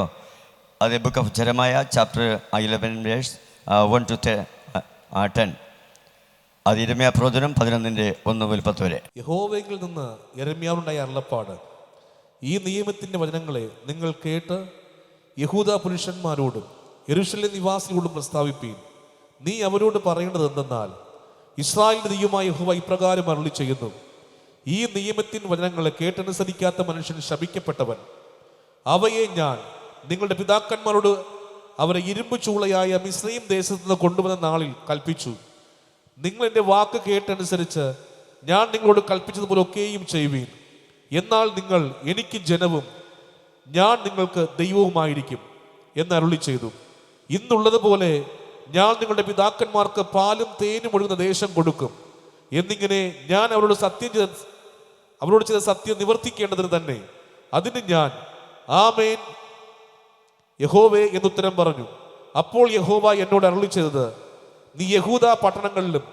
അതേ book of Jeremiah chapter 11 verse 1 to 10. അത് യിരെമ്യാ പ്രവചനം 11:1-10 വരെ.
യഹോവയിൽ നിന്ന് യിരെമ്യാവുണ്ടായ അരുളപ്പാട്: ഈ നിയമത്തിൻ്റെ വചനങ്ങളെ നിങ്ങൾ കേട്ട് യഹൂദ പുരുഷന്മാരോടും യെരൂശലേം നിവാസികളോടും പ്രസ്താവിപ്പീൻ. നീ അവരോട് പറയേണ്ടത് എന്തെന്നാൽ, ഇസ്രായേലിന്റെ ദൈവമായ യഹോവ ഇപ്രകാരം അരുളി ചെയ്യുന്നു: ഈ നിയമത്തിൻ വചനങ്ങളെ കേട്ടനുസരിക്കാത്ത മനുഷ്യൻ ശപിക്കപ്പെട്ടവൻ. അവയെ ഞാൻ നിങ്ങളുടെ പിതാക്കന്മാരോട് അവരെ ഇരുമ്പ് ചൂളയായ മിസ്രയീം ദേശത്ത് നിന്ന് കൊണ്ടുവന്ന നാളിൽ കൽപ്പിച്ചു. നിങ്ങൾ എൻ്റെ വാക്ക് കേട്ടനുസരിച്ച് ഞാൻ നിങ്ങളോട് കൽപ്പിച്ചതുപോലെ ഒക്കെയും ചെയ്യുവീൻ. എന്നാൽ നിങ്ങൾ എനിക്ക് ജനവും ഞാൻ നിങ്ങൾക്ക് ദൈവവുമായിരിക്കും എന്ന് അരുളി ചെയ്തു. ഇന്നുള്ളതുപോലെ ഞാൻ നിങ്ങളുടെ പിതാക്കന്മാർക്ക് പാലും തേനും ഒഴുകുന്ന ദേശം കൊടുക്കും എന്നിങ്ങനെ ഞാൻ അവരോട് ചെയ്ത സത്യം നിവർത്തിക്കേണ്ടതിന് തന്നെ അതിന് ഞാൻ ആമേൻ യഹോവേ എന്നുത്തരം പറഞ്ഞു. അപ്പോൾ യഹോവ എന്നോട് അരുളി ചെയ്തത്: നീ യഹൂദ പട്ടണങ്ങളിലും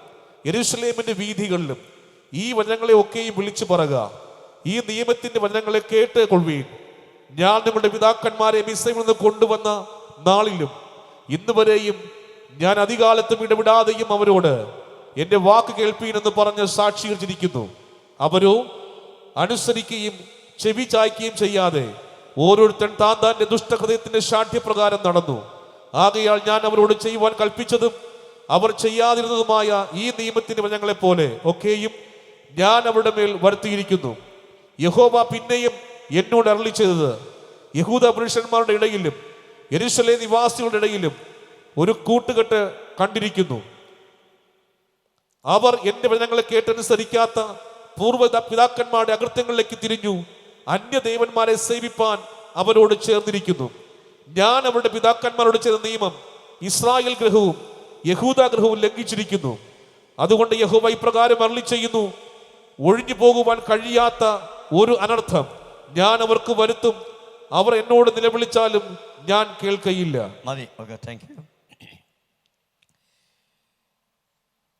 യെരൂശലേമിന്റെ വീഥികളിലും ഈ വചനങ്ങളെ ഒക്കെയും വിളിച്ചു പറയുക. ഈ നിയമത്തിന്റെ വചനങ്ങളെ കേട്ട് കൊള്ളുവീൻ. ഞാൻ നിങ്ങളുടെ പിതാക്കന്മാരെ മിസ്രയീമിൽ നിന്ന് കൊണ്ടുവന്ന നാളിലും ഇന്ന് വരെയും ഞാൻ അധികാലത്തും ഇടപെടാതെയും അവരോട് എൻ്റെ വാക്ക് കേൾപ്പീൻ എന്ന് പറഞ്ഞ് സാക്ഷീകരിച്ചിരിക്കുന്നു. അവരോ അനുസരിക്കുകയും ചെവി ചായ്ക്കുകയും ചെയ്യാതെ ഓരോരുത്തൻ താൻ്റെ ദുഷ്ടഹൃദയത്തിന്റെ ശാഠ്യപ്രകാരം നടന്നു. ആകയാൽ ഞാൻ അവരോട് ചെയ്യുവാൻ കൽപ്പിച്ചതും അവർ ചെയ്യാതിരുന്നതുമായ ഈ നിയമത്തിന്റെ വചനങ്ങളെ പോലെ ഒക്കെയും ഞാൻ അവരുടെ മേൽ വരുത്തിയിരിക്കുന്നു. യഹോവ പിന്നെയും എന്നോട് അരുളി ചെയ്തത്: യഹൂദ പുരുഷന്മാരുടെ ഇടയിലും യെരൂശലേം നിവാസികളുടെ ഇടയിലും ഒരു കൂട്ടുകെട്ട് കണ്ടിരിക്കുന്നു. അവർ എൻ്റെ വചനങ്ങളെ കേട്ടനുസരിക്കാത്ത പൂർവ്വ പിതാക്കന്മാരുടെ അകൃത്യങ്ങളിലേക്ക് തിരിഞ്ഞു അന്യദേവന്മാരെ സേവിപ്പാൻ അവരോട് ചേർന്നിരിക്കുന്നു. ഞാൻ അവരുടെ പിതാക്കന്മാരോട് ചെയ്ത നിയമം ഇസ്രായേൽ ഗൃഹവും യഹൂദ ഗൃഹവും ലംഘിച്ചിരിക്കുന്നു. അതുകൊണ്ട് യഹോവ ഇപ്രകാരം അരുളി ചെയ്യുന്നു: ഒഴിഞ്ഞു പോകുവാൻ കഴിയാത്ത ഒരു അനർത്ഥം ഞാൻ അവർക്ക് വരുത്തും. അവർ എന്നോട് നിലവിളിച്ചാലും ഞാൻ കേൾക്കയില്ല.
മതി. Okay, thank you.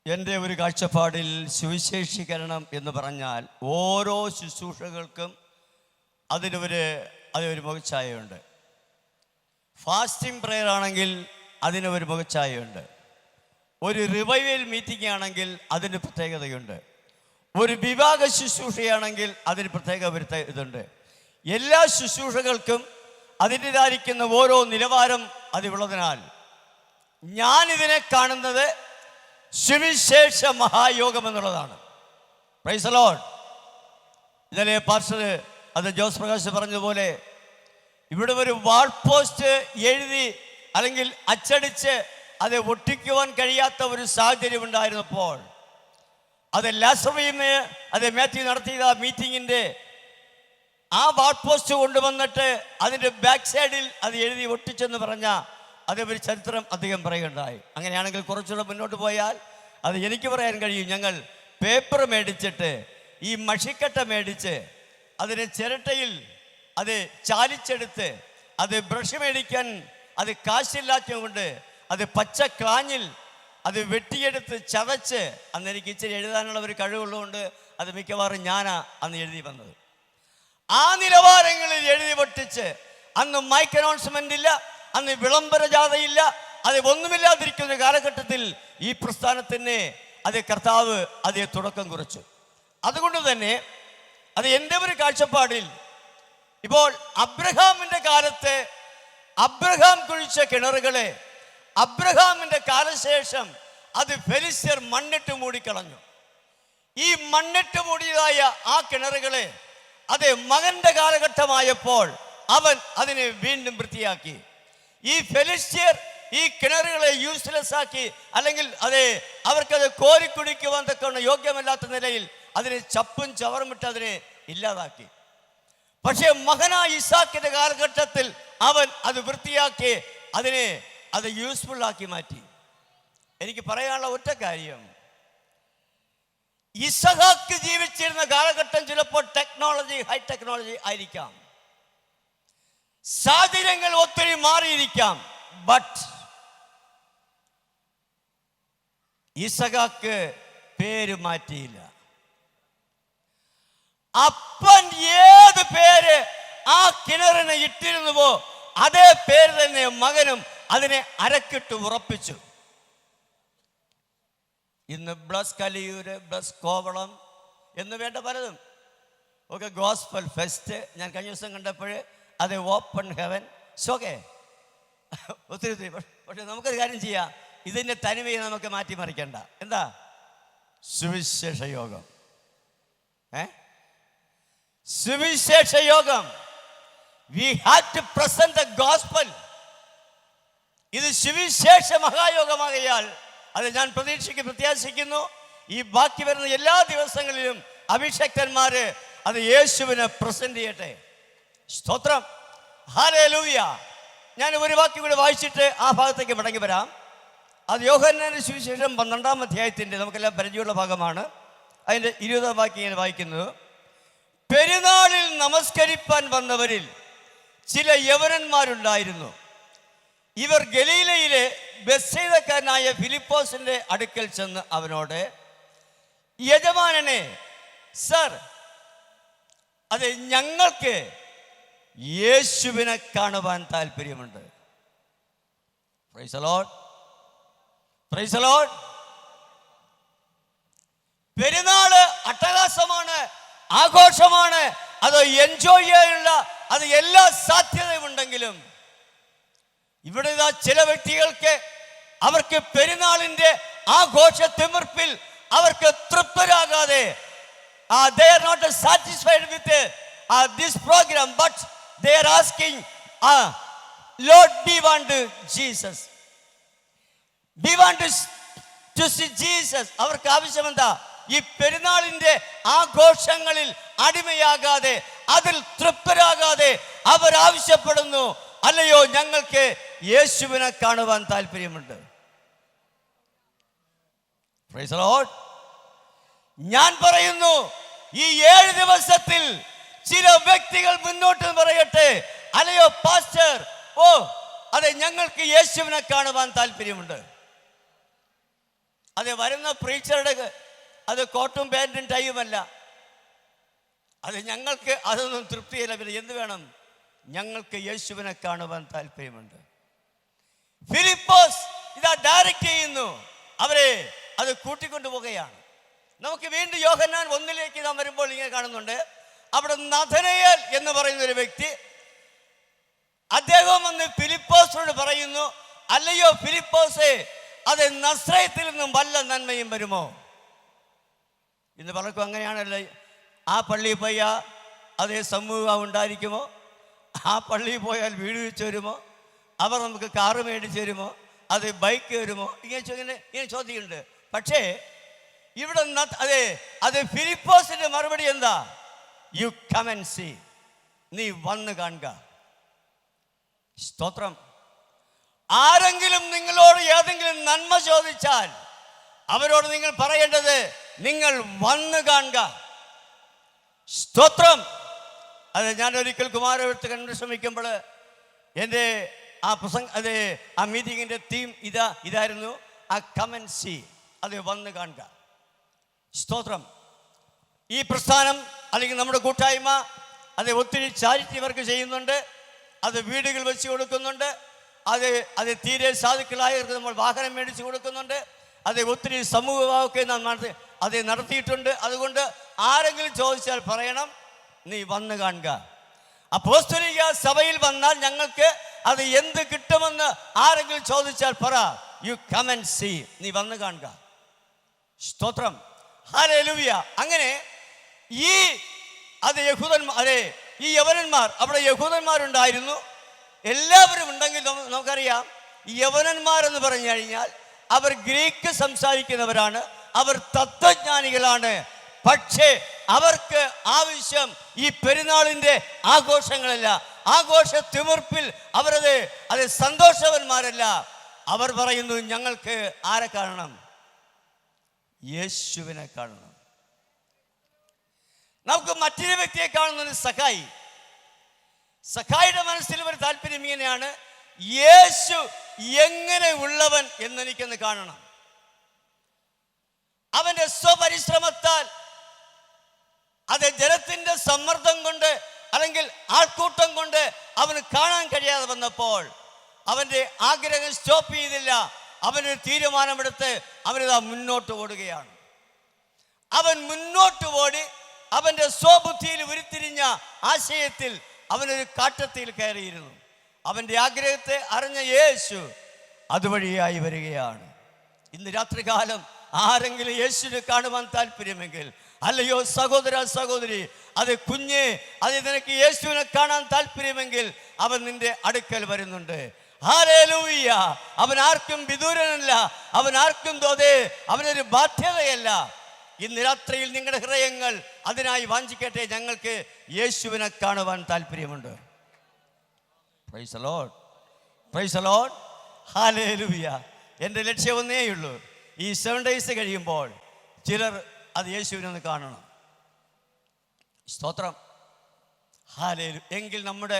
എൻ്റെ ഒരു കാഴ്ചപ്പാടിൽ സുവിശേഷീകരണം എന്ന് പറഞ്ഞാൽ ഓരോ ശുശ്രൂഷകൾക്കും അതിനൊരു മുഖച്ഛായയുണ്ട്. ഫാസ്റ്റിംഗ് പ്രെയർ ആണെങ്കിൽ അതിനൊരു മുഖച്ഛായയുണ്ട്. ഒരു റിവൈവൽ മീറ്റിംഗ് ആണെങ്കിൽ അതിന് പ്രത്യേകതയുണ്ട്. ഒരു വിവാഹ ശുശ്രൂഷയാണെങ്കിൽ അതിന് പ്രത്യേക ഇതുണ്ട്. എല്ലാ ശുശ്രൂഷകൾക്കും അതിൻ്റെതായിരിക്കുന്ന ഓരോ നിലവാരം അതിലുള്ളതിനാൽ ഞാനിതിനെ കാണുന്നത് സുവിശേഷ മഹായോഗം എന്നുള്ളതാണ്. Price the Lord. ഇന്നലെ പാസ്റ്റർ ജോസ് പ്രകാശ് പറഞ്ഞതുപോലെ ഇവിടെ ഒരു വാൾ പോസ്റ്റ് എഴുതി അല്ലെങ്കിൽ അച്ചടിച്ച് അത് ഒട്ടിക്കുവാൻ കഴിയാത്ത ഒരു സാഹചര്യം ഉണ്ടായിരുന്നപ്പോൾ ലാസറിനെ മാത്യു നടത്തിയ മീറ്റിങ്ങിൻ്റെ ആ വാൾ പോസ്റ്റ് കൊണ്ടുവന്നിട്ട് അതിൻ്റെ ബാക്ക് സൈഡിൽ അത് എഴുതി ഒട്ടിച്ചെന്ന് പറഞ്ഞ ഒരു ചരിത്രം അദ്ദേഹം പറയുകയുണ്ടായി. അങ്ങനെയാണെങ്കിൽ കുറച്ചുകൂടെ മുന്നോട്ട് പോയാൽ എനിക്ക് പറയാൻ കഴിയും. ഞങ്ങൾ പേപ്പർ മേടിച്ചിട്ട് ഈ മഷിക്കട്ട മേടിച്ച് അതിനെ ചിരട്ടയിൽ ചാലിച്ചെടുത്ത് ബ്രഷ് മേടിക്കാൻ കാശില്ലാത്തതുകൊണ്ട് പച്ച ക്ലാഞ്ഞിൽ വെട്ടിയെടുത്ത് ചതച്ച് എനിക്ക് ഇച്ചിരി എഴുതാനുള്ള ഒരു കഴിവുള്ളതുകൊണ്ട് മിക്കവാറും ഞാനാ എഴുതി വന്നത്. ആ നിലവാരങ്ങളിൽ എഴുതി പൊട്ടിച്ച് അന്ന് മൈക്ക് അനൗൺസ്മെന്റ് ഇല്ല, അന്ന് വിളംബര ജാഥയില്ല, ഒന്നുമില്ലാതിരിക്കുന്ന കാലഘട്ടത്തിൽ ഈ പ്രസ്ഥാനത്തിന് കർത്താവ് തുടക്കം കുറിച്ചു. അതുകൊണ്ട് തന്നെ എൻ്റെ ഒരു കാഴ്ചപ്പാടിൽ ഇപ്പോൾ അബ്രഹാമിന്റെ കാലത്ത് അബ്രഹാം കുഴിച്ച കിണറുകളെ അബ്രഹാമിന്റെ കാലശേഷം ഫെലിസ്ത്യർ മണ്ണിട്ട് മൂടിക്കളഞ്ഞു. ഈ മണ്ണിട്ട് മൂടിയതായ ആ കിണറുകളെ മകന്റെ കാലഘട്ടമായപ്പോൾ അവൻ അതിനെ വീണ്ടും വൃത്തിയാക്കി. ഈ ഫെലിസ്ത്യർ ഈ കിണറുകളെ യൂസ്ലെസ് ആക്കി, അല്ലെങ്കിൽ അവർക്കത് കോരിക്കുടിക്കുവാൻ തക്ക യോഗ്യമല്ലാത്ത നിലയിൽ ചപ്പും ചവറുമിട്ട് ഇല്ലാതാക്കി. പക്ഷേ മകനായ ഇസാക്കിന്റെ കാലഘട്ടത്തിൽ അവൻ വൃത്തിയാക്കി യൂസ്ഫുൾ ആക്കി മാറ്റി. എനിക്ക് പറയാനുള്ള ഒറ്റ കാര്യം, ഇസഹാക്ക് ജീവിച്ചിരുന്ന കാലഘട്ടം ചിലപ്പോൾ ഹൈ ടെക്നോളജി ആയിരിക്കാം. സാഹചര്യങ്ങൾ ഒത്തിരി മാറിയിരിക്കാം. ബട്ട് ഇസഹാക്ക് പേര് മാറ്റിയില്ല. അപ്പൻ ഏത് പേര് ആ കിണറിന് ഇട്ടിരുന്നുവോ അതേ പേര് തന്നെ മകനും അതിനെ അരക്കിട്ട് ഉറപ്പിച്ചു. ഇന്ന് ബ്ലസ് കലിയൂര്, ബ്ലസ് കോവളം എന്ന് വേണ്ട പലതും ഒക്കെ ഗോസ്പൽ ഫെസ്റ്റ് ഞാൻ കഴിഞ്ഞ ദിവസം കണ്ടപ്പോൾ അത് ഓപ്പൺ ഹെവൻ സോക്കെ ഒത്തിരി. പക്ഷെ നമുക്കൊരു കാര്യം ചെയ്യാം, ഇതിൻ്റെ തനിമയെ നമുക്ക് മാറ്റിമറിക്കണ്ട. എന്താ? സുവിശേഷ യോഗം. സുവിശേഷ യോഗം. We have to present the gospel. ഇത് സുവിശേഷ മഹായോഗമാകയാൽ അത് ഞാൻ പ്രത്യാശിക്കുന്നു ഈ ബാക്കി വരുന്ന എല്ലാ ദിവസങ്ങളിലും അഭിഷക്തന്മാര് അത് യേശുവിനെ പ്രസന്റ് ചെയ്യട്ടെ. സ്തോത്രം, ഹല്ലേലൂയ. ഞാൻ ഒരു വാക്യം കൂടെ വായിച്ചിട്ട് ആ ഭാഗത്തേക്ക് മടങ്ങി വരാം. അത് യോഹന്നാന്റെ സുവിശേഷം 12-ാം അധ്യായത്തിൻ്റെ നമുക്കെല്ലാം പരിചയമുള്ള ഭാഗമാണ്. അതിൻ്റെ 20-ാം വാക്യം ഞാൻ വായിക്കുന്നത്. പെരുന്നാളിൽ നമസ്കരിപ്പാൻ വന്നവരിൽ ചില യവനന്മാരുണ്ടായിരുന്നു. ഇവർ ഗലീലയിലെ ബെത്സയിദക്കാരനായ ഫിലിപ്പോസിന്റെ അടുക്കൽ ചെന്ന് അവനോട്, യജമാനനെ, സർ, അത് ഞങ്ങൾക്ക് യേശുവിനെ കാണുവാൻ താല്പര്യമുണ്ട്. Price the Lord, praise the Lord. പെരുന്നാള് അട്ടഹാസമാണ്, ആഘോഷമാണ്, അത് എൻജോയ് ചെയ്യാനുള്ള അത് എല്ലാ സാധ്യതയുമുണ്ടെങ്കിലും ഇവിടെ ചില വ്യക്തികൾക്ക് അവർക്ക് പെരുന്നാളിന്റെ ആഘോഷ തിമിർപ്പിൽ അവർക്ക് തൃപ്തരാകാതെ they are not satisfied with this program, but they are asking, Lord, we want Jesus, we want to see Jesus. അവർക്ക് ആവശ്യം എന്താ? ഈ പെരുന്നാളിന്റെ ആഘോഷങ്ങളിൽ അടിമയാകാതെ അതിൽ തൃപ്തരാകാതെ അവർ ആവശ്യപ്പെടുന്നു, അല്ലയോ ഞങ്ങൾക്ക് യേശുവിനെ കാണുവാൻ താല്പര്യമുണ്ട്. Price the Lord. ഞാൻ പറയുന്നു, ഈ 7 ദിവസത്തിൽ ചില വ്യക്തികൾ മുന്നോട്ട് പറയട്ടെ, അല്ലയോ പാസ്റ്റർ, അതെ ഞങ്ങൾക്ക് യേശുവിനെ കാണുവാൻ താല്പര്യമുണ്ട്. അത് വരുന്ന പ്രീച്ചറുടെ അത് കോട്ടും പാൻറ്റും ടൈയുമല്ല, അത് ഞങ്ങൾക്ക് അതൊന്നും തൃപ്തിയില്ല. പിന്നെ എന്ത് വേണം? ഞങ്ങൾക്ക് യേശുവിനെ കാണുവാൻ താല്പര്യമുണ്ട്. ഫിലിപ്പോസ് ഇതാ ഡയറക്റ്റ് ചെയ്യുന്നു, അവരെ അത് കൂട്ടിക്കൊണ്ടുപോവുകയാണ്. നമുക്ക് വീണ്ടും യോഹന്നാൻ 1 നാം വരുമ്പോൾ ഇങ്ങനെ കാണുന്നുണ്ട്. അവിടെ നഥനയേൽ എന്ന് പറയുന്ന ഒരു വ്യക്തി, അദ്ദേഹം വന്ന് ഫിലിപ്പോസിനോട് പറയുന്നു, അല്ലയോ ഫിലിപ്പോസേ, അത് നസ്രയത്തിൽ നിന്നും വല്ല നന്മയും വരുമോ? ഇന്ന് പലർക്കും അങ്ങനെയാണല്ലോ. ആ പള്ളിയിൽ പോയാൽ അതേ സമൂഹം ഉണ്ടായിരിക്കുമോ? ആ പള്ളിയിൽ പോയാൽ വീട് വെച്ച് വരുമോ? അവർ നമുക്ക് കാറ് മേടിച്ച് തരുമോ? അത് ബൈക്ക് വരുമോ? ഇങ്ങനെ ചോദ്യമുണ്ട്. പക്ഷേ ഇവിടെ അത് ഫിലിപ്പോസിന്റെ മറുപടി എന്താ? യു കം ആൻഡ് സീ, നീ വന്ന് കാണുക. സ്തോത്രം. ആരെങ്കിലും നിങ്ങളോട് ഏതെങ്കിലും നന്മ ചോദിച്ചാൽ അവരോട് നിങ്ങൾ പറയേണ്ടത്, നിങ്ങൾ വന്ന് കാണുക. സ്തോത്രം. അത് ഞാൻ ഒരിക്കൽ കുമാരപുരത്ത് കണ്ടു ശ്രമിക്കുമ്പോൾ എൻ്റെ ആ മീറ്റിങ്ങിൻ്റെ തീം ഇതായിരുന്നു, ആ കം ആൻഡ് സീ, അത് വന്ന് കാണുക. സ്തോത്രം. ഈ പ്രസ്ഥാനം അല്ലെങ്കിൽ നമ്മുടെ കൂട്ടായ്മ അത് ഒത്തിരി ചാരിറ്റി വർക്ക് ചെയ്യുന്നുണ്ട്. അത് വീടുകൾ വെച്ച് കൊടുക്കുന്നുണ്ട്. അത് തീരെ സാധുക്കളായവർക്ക് നമ്മൾ വാഹനം മേടിച്ച് കൊടുക്കുന്നുണ്ട്. അത് ഒത്തിരി സമൂഹമൊക്കെ നാം നടത്തിയിട്ടുണ്ട്. അതുകൊണ്ട് ആരെങ്കിലും ചോദിച്ചാൽ പറയണം, നീ വന്ന് കാണുക. അപ്പോസ്തലിക സഭയിൽ വന്നാൽ ഞങ്ങൾക്ക് അത് എന്ത് കിട്ടുമെന്ന് ആരെങ്കിലും ചോദിച്ചാൽ പറ, യു കം ആൻഡ് സീ, നീ വന്ന് കാണുക. സ്തോത്രം, ഹല്ലേലൂയ. അങ്ങനെ ഈ യവനന്മാർ, അവിടെ യഹൂദന്മാരുണ്ടായിരുന്നു, എല്ലാവരും ഉണ്ടെങ്കിൽ നമുക്കറിയാം, ഈ യവനന്മാരെന്ന് പറഞ്ഞു കഴിഞ്ഞാൽ അവർ ഗ്രീക്ക് സംസാരിക്കുന്നവരാണ്, അവർ തത്വജ്ഞാനികളാണ്. പക്ഷേ അവർക്ക് ആവശ്യം ഈ പെരുന്നാളിൻ്റെ ആഘോഷങ്ങളല്ല, ആഘോഷ തിമിർപ്പിൽ അത് സന്തോഷവന്മാരല്ല. അവർ പറയുന്നു, ഞങ്ങൾക്ക് ആരെ കാണണം? യേശുവിനെ കാണണം. നമുക്ക് മറ്റൊരു വ്യക്തിയെ കാണുന്നത് സഖായി. സഖായിയുടെ മനസ്സിൽ ഒരു താല്പര്യം ഇങ്ങനെയാണ്, യേശു എങ്ങനെ ഉള്ളവൻ എന്നെനിക്കൊന്ന് കാണണം. അവന്റെ സ്വപരിശ്രമത്താൽ, അത് ജനത്തിന്റെ സമ്മർദ്ദം കൊണ്ട് അല്ലെങ്കിൽ ആൾക്കൂട്ടം കൊണ്ട് അവന് കാണാൻ കഴിയാതെ വന്നപ്പോൾ അവന്റെ ആഗ്രഹം സ്റ്റോപ്പ് ചെയ്തില്ല. അവനൊരു തീരുമാനമെടുത്ത് അവനിതാ മുന്നോട്ട് ഓടുകയാണ്. അവൻ മുന്നോട്ട് ഓടി അവന്റെ സ്വബുദ്ധിയിൽ ഉരുത്തിരിഞ്ഞ ആശയത്തിൽ അവനൊരു കാട്ടത്തിൽ കയറിയിരുന്നു. അവന്റെ ആഗ്രഹത്തെ അറിഞ്ഞ യേശു അതുവഴിയായി വരികയാണ്. ഇന്ന് രാത്രികാലം ആരെങ്കിലും യേശുവിനെ കാണുവാൻ താല്പര്യമെങ്കിൽ, അല്ലയോ സഹോദര സഹോദരി, അത് കുഞ്ഞെ, അത് നിനക്ക് യേശുവിനെ കാണാൻ താല്പര്യമെങ്കിൽ അവൻ നിന്റെ അടുക്കൽ വരുന്നുണ്ട്. ഹല്ലേലൂയ. അവൻ ആർക്കും വിദൂരനല്ല, അവൻ ആർക്കും അവനൊരു ബാധ്യതയല്ല. ഇന്ന് രാത്രിയിൽ നിങ്ങളുടെ ഹൃദയങ്ങൾ അതിനായി വാഞ്ചിക്കട്ടെ. ഞങ്ങൾക്ക് യേശുവിനെ കാണുവാൻ താല്പര്യമുണ്ട്. Price the Lord, praise the Lord, hallelujah. എൻ്റെ ലക്ഷ്യം ഒന്നേയുള്ളൂ, ഈ 7 days കഴിയുമ്പോൾ ചിലർ അത് യേശുവിനൊന്ന് കാണണം. സ്തോത്രം, ഹല്ലേലൂയ. എങ്കിൽ നമ്മുടെ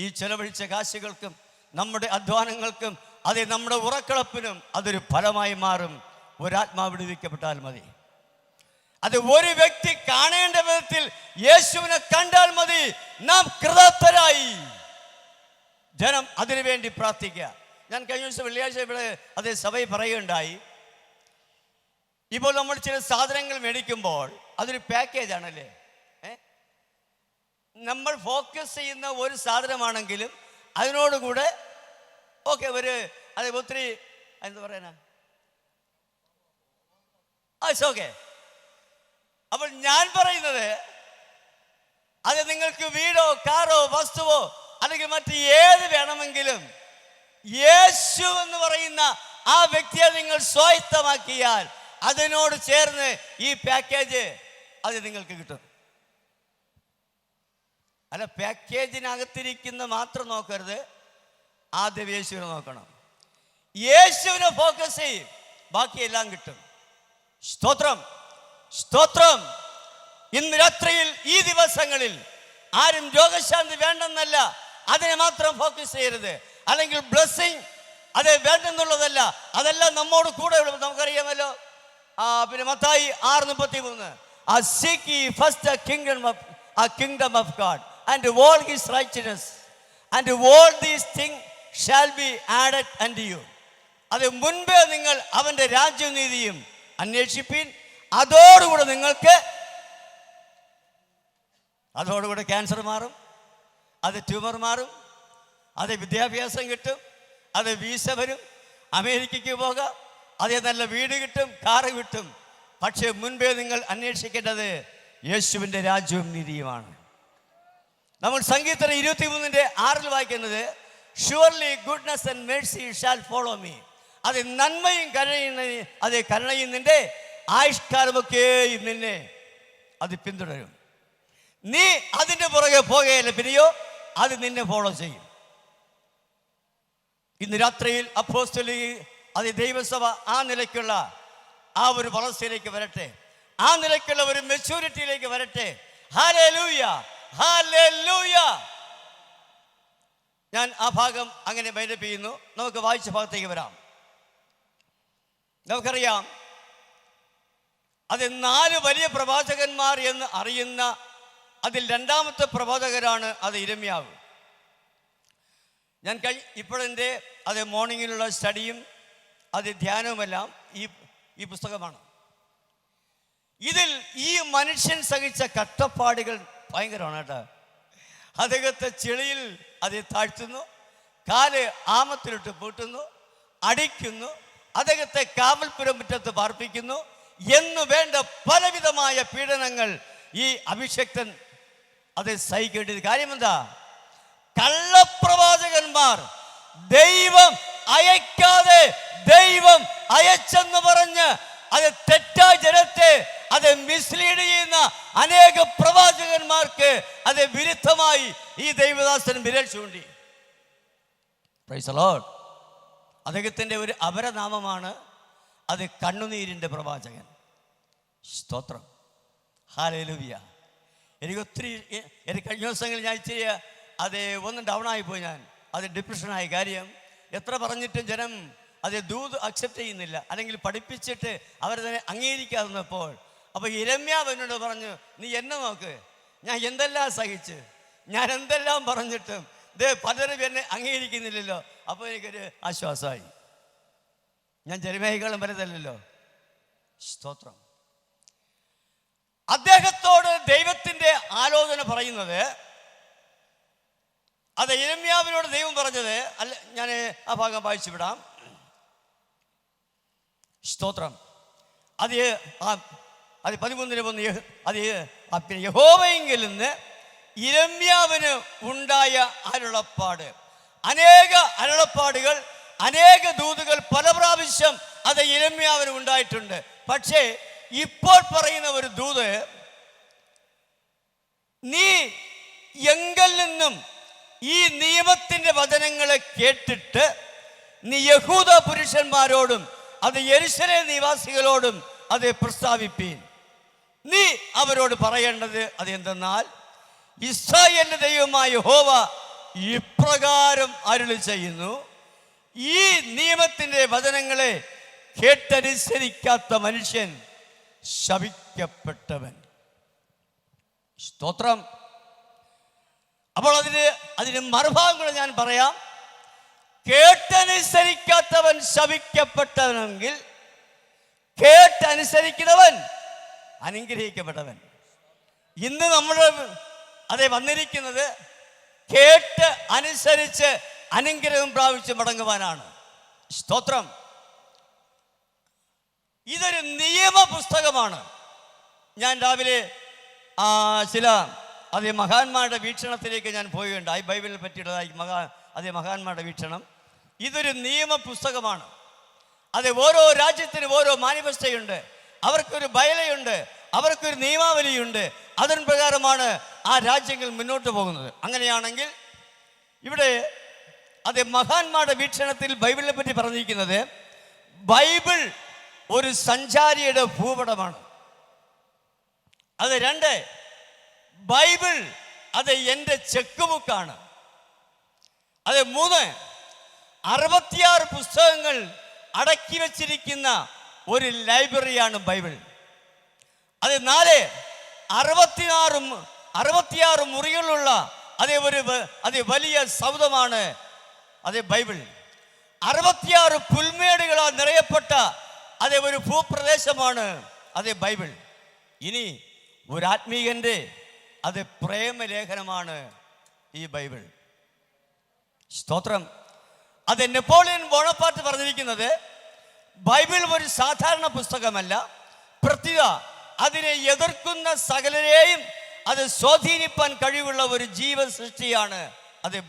ഈ ചെലവഴിച്ച കാശുകൾക്കും നമ്മുടെ അധ്വാനങ്ങൾക്കും അത് നമ്മുടെ ഉറക്കളപ്പിനും അതൊരു ഫലമായി മാറും. ഒരാത്മാവ് വിടുവിക്കപ്പെട്ടാൽ മതി. അത് ഒരു വ്യക്തി കാണേണ്ട വിധത്തിൽ യേശുവിനെ കണ്ടാൽ മതി. നാം കൃതാർത്ഥരായി. ജനം അതിനുവേണ്ടി പ്രാർത്ഥിക്കുക. ഞാൻ കഴിഞ്ഞ ദിവസം വെള്ളിയാഴ്ച ഇവിടെ അതേ സഭയിൽ പറയുകയുണ്ടായി. ഇപ്പോൾ നമ്മൾ ചില സാധനങ്ങൾ മേടിക്കുമ്പോൾ അതൊരു പാക്കേജ് ആണല്ലേ. നമ്മൾ ഫോക്കസ് ചെയ്യുന്ന ഒരു സാധനമാണെങ്കിലും അതിനോടുകൂടെ അത് ഒത്തിരി എന്താ പറയാനാ, ഓക്കെ. അപ്പോൾ ഞാൻ പറയുന്നത്, അത് നിങ്ങൾക്ക് വീടോ കാറോ വസ്തുവോ അല്ലെങ്കിൽ മറ്റ് ഏത് വേണമെങ്കിലും യേശു എന്ന് പറയുന്ന ആ വ്യക്തിയെ നിങ്ങൾ സ്വായത്തമാക്കിയാൽ അതിനോട് ചേർന്ന് ഈ പാക്കേജ് അത് നിങ്ങൾക്ക് കിട്ടും. അല്ല, പാക്കേജിനകത്തിരിക്കുന്ന മാത്രം നോക്കരുത്, ആദ്യം യേശുവിനെ നോക്കണം. യേശുവിനെ ഫോക്കസ് ചെയ്യും, ബാക്കിയെല്ലാം കിട്ടും. സ്തോത്രം, സ്തോത്രം. ഇന്ന് രാത്രിയിൽ ഈ ദിവസങ്ങളിൽ ആരും രോഗശാന്തി വേണ്ടെന്നല്ല, അതിനെ മാത്രം ഫോക്കസ് ചെയ്യരുത്. അല്ലെങ്കിൽ ബ്ലെസ്സിങ് അത് വേണ്ടെന്നുള്ളതല്ല, അതെല്ലാം നമ്മോട് കൂടെ നമുക്കറിയാമല്ലോ. പിന്നെ Mathai 6:33, seek ye first the kingdom of God and all his righteousness, and all these things shall be added unto you. അത് മുൻപേ നിങ്ങൾ അവന്റെ രാജ്യനീതിയും അന്വേഷിപ്പീൻ, അതോടുകൂടെ ക്യാൻസർ മാറും, അത് ട്യൂമർ മാറും, അത് വിദ്യാഭ്യാസം കിട്ടും, അത് വീസ വരും, അമേരിക്കയ്ക്ക് പോകാം, അതേ നല്ല വീട് കിട്ടും, കാറ് കിട്ടും. പക്ഷേ മുൻപേ നിങ്ങൾ അന്വേഷിക്കേണ്ടത് യേശുവിൻ്റെ രാജ്യവും നീതിയുമാണ്. നമ്മൾ സങ്കീർത്തനം 23:6 വായിക്കുന്നത്, surely goodness and Mercy shall follow me. അത് നന്മയും കരുണയും നിന്റെ ആയുഷ്കാലമൊക്കെയും നിന്നെ അത് പിന്തുടരും. നീ അതിൻ്റെ പുറകെ പോകുകയല്ല, പിന്നെയോ അത് നിന്നെ ഫോളോ ചെയ്യും. ഇന്ന് രാത്രിയിൽ അത് ദൈവസഭ ആ നിലയ്ക്കുള്ള ആ ഒരു വളർച്ചയിലേക്ക് വരട്ടെ, ആ നിലയ്ക്കുള്ള ഒരു മെച്യൂരിറ്റിയിലേക്ക് വരട്ടെ. Hallelujah, hallelujah. ഞാൻ ആ ഭാഗം അങ്ങനെ വൈൻഡപ്പ് ചെയ്യുന്നു. നമുക്ക് വായിച്ച ഭാഗത്തേക്ക് വരാം. നമുക്കറിയാം, അത് 4 വലിയ പ്രവാചകന്മാർ എന്ന് അറിയുന്ന അതിൽ 2ാമത്തെ പ്രവാചകരാണ് അത് യിരെമ്യാവ്. ഞാൻ ഇപ്പോഴെൻ്റെ അത് മോർണിംഗിലുള്ള സ്റ്റഡിയും അത് ധ്യാനവുമെല്ലാം ഈ പുസ്തകമാണ്. ഇതിൽ ഈ മനുഷ്യൻ സഹിച്ച കഷ്ടപ്പാടുകൾ ഭയങ്കരമാണ് കേട്ടോ. അദ്ദേഹത്തെ ചെളിയിൽ അത് താഴ്ത്തുന്നു, കാല് ആമത്തിലിട്ട് പൂട്ടുന്നു, അടിക്കുന്നു, അദ്ദേഹത്തെ കാവൽപുരം മുറ്റത്ത് പാർപ്പിക്കുന്നു എന്ന് വേണ്ട പലവിധമായ പീഡനങ്ങൾ ഈ അഭിഷക്തൻ അത് സഹിക്കേണ്ടത്. കാര്യമെന്താ? കള്ളപ്രവാചകന്മാർ ദൈവം അയക്കാതെ ദൈവം അയച്ചെന്ന് പറഞ്ഞ് അത് തെറ്റായ ജനത്തെ അത് മിസ്ലീഡ് ചെയ്യുന്ന അനേക പ്രവാചകന്മാർക്ക് അത് വിരുദ്ധമായി ഈ ദൈവദാസൻ വിരൽ ചൂണ്ടി. Price the Lord. അദ്ദേഹത്തിൻ്റെ ഒരു അപരനാമമാണ് അത് കണ്ണുനീരിൻ്റെ പ്രവാചകൻ. സ്തോത്രം, ഹല്ലേലൂയ. എനിക്ക് കഴിഞ്ഞ ദിവസങ്ങളിൽ ഞാൻ ഇച്ചിരി അത് ഒന്ന് ഡൗൺ ആയിപ്പോയി. ഞാൻ അത് ഡിപ്രഷനായി. കാര്യം എത്ര പറഞ്ഞിട്ടും ജനം അത് ദൂത് അക്സെപ്റ്റ് ചെയ്യുന്നില്ല, അല്ലെങ്കിൽ പഠിപ്പിച്ചിട്ട് അവരതിനെ അംഗീകരിക്കാതിരുന്നപ്പോൾ അപ്പോൾ യിരെമ്യാവ് എന്നോട് പറഞ്ഞു, നീ എന്നെ നോക്ക്, ഞാൻ എന്തെല്ലാം സഹിച്ച്, ഞാൻ എന്തെല്ലാം പറഞ്ഞിട്ടും പലരും എന്നെ അംഗീകരിക്കുന്നില്ലല്ലോ. അപ്പോൾ എനിക്കൊരു ആശ്വാസമായി. ഞാൻ യെരമ്യായേക്കാളും വലുതല്ലല്ലോ. സ്തോത്രം. അദ്ദേഹത്തോട് ദൈവത്തിൻ്റെ ആലോചന പറയുന്നത്, അത് യിരെമ്യാവിനോട് ദൈവം പറഞ്ഞത് അല്ല. ഞാൻ ആ ഭാഗം വായിച്ചു വിടാം. സ്തോത്രം. അത് 13:1 അത് പിന്നെ യഹോവയെങ്കിൽ നിന്ന് യിരെമ്യാവിന് ഉണ്ടായ അരുളപ്പാട്. അനേക അരുളപ്പാടുകൾ, അനേക ദൂതുകൾ പല പ്രാവശ്യം അത് യിരെമ്യാവിന് ഉണ്ടായിട്ടുണ്ട്. പക്ഷേ ഇപ്പോൾ പറയുന്ന ഒരു ദൂത്, നീ എങ്കിൽ നിന്നും ഈ നിയമത്തിന്റെ വചനങ്ങളെ കേട്ടിട്ട് നീ യഹൂദ പുരുഷന്മാരോടും അത് യെരൂശലേം നിവാസികളോടും അത് പ്രസ്താവിപ്പീൻ. നീ അവരോട് പറയേണ്ടത് അത് എന്തെന്നാൽ, ഇസ്രായേലിന്റെ ദൈവമായ യഹോവ ഇപ്രകാരം അരുളി ചെയ്യുന്നു, ഈ നിയമത്തിന്റെ വചനങ്ങളെ കേട്ടനുസരിക്കാത്ത മനുഷ്യൻ ശപിക്കപ്പെട്ടവൻ. സ്തോത്രം. അപ്പോൾ അതിന് മറുഭാഗം കൂടെ ഞാൻ പറയാം. കേട്ടനുസരിക്കാത്തവൻ ശപിക്കപ്പെട്ടവനെങ്കിൽ കേട്ടനുസരിക്കുന്നവൻ അനുഗ്രഹിക്കപ്പെട്ടവൻ. ഇന്ന് നമ്മൾ വന്നിരിക്കുന്നത് കേട്ട് അനുസരിച്ച് അനുഗ്രഹം പ്രാപിച്ച് മടങ്ങുവാനാണ്. സ്തോത്രം. ഇതൊരു നിയമ പുസ്തകമാണ്. ഞാൻ രാവിലെ ചില മഹാന്മാരുടെ വീക്ഷണത്തിലേക്ക് ഞാൻ പോവുകയുണ്ടായി. ബൈബിളിനെ പറ്റിയുള്ളതായി മഹാന്മാരുടെ വീക്ഷണം. ഇതൊരു നിയമ പുസ്തകമാണ്. ഓരോ രാജ്യത്തിനും ഓരോ മാനിഫെസ്റ്റോയുണ്ട്, അവർക്കൊരു ബയലയുണ്ട്, അവർക്കൊരു നിയമാവലിയുണ്ട്. അതിന് പ്രകാരമാണ് ആ രാജ്യങ്ങൾ മുന്നോട്ട് പോകുന്നത്. അങ്ങനെയാണെങ്കിൽ ഇവിടെ മഹാന്മാരുടെ വീക്ഷണത്തിൽ ബൈബിളിനെ പറ്റി പറഞ്ഞിരിക്കുന്നത്, ബൈബിൾ ഒരു സഞ്ചാരിയുടെ ഭൂപടമാണ്. 2, ബൈബിൾ എൻ്റെ ചെക്ക് ബുക്കാണ്. 3, 66 പുസ്തകങ്ങൾ അടക്കി വച്ചിരിക്കുന്ന ഒരു ലൈബ്രറിയാണ് ബൈബിൾ. 4, 66 മുറികളുള്ള വലിയ സൗധമാണ് ബൈബിൾ. 66 പുൽമേടുകളാൽ നിറയപ്പെട്ട ഒരു ഭൂപ്രദേശമാണ് ബൈബിൾ. ഇനി ഒരു ആത്മീകന്റെ പ്രേമലേഖനമാണ് ഈ ബൈബിൾ. സ്തോത്രം. നെപ്പോളിയൻ ബോണപ്പാർട്ട് പറഞ്ഞിരിക്കുന്നത്, ബൈബിൾ ഒരു സാധാരണ പുസ്തകമല്ല, പ്രത്യുത അതിനെ എതിർക്കുന്ന സകലരെയും സ്വാധീനിപ്പാൻ കഴിവുള്ള ഒരു ജീവസൃഷ്ടിയാണ്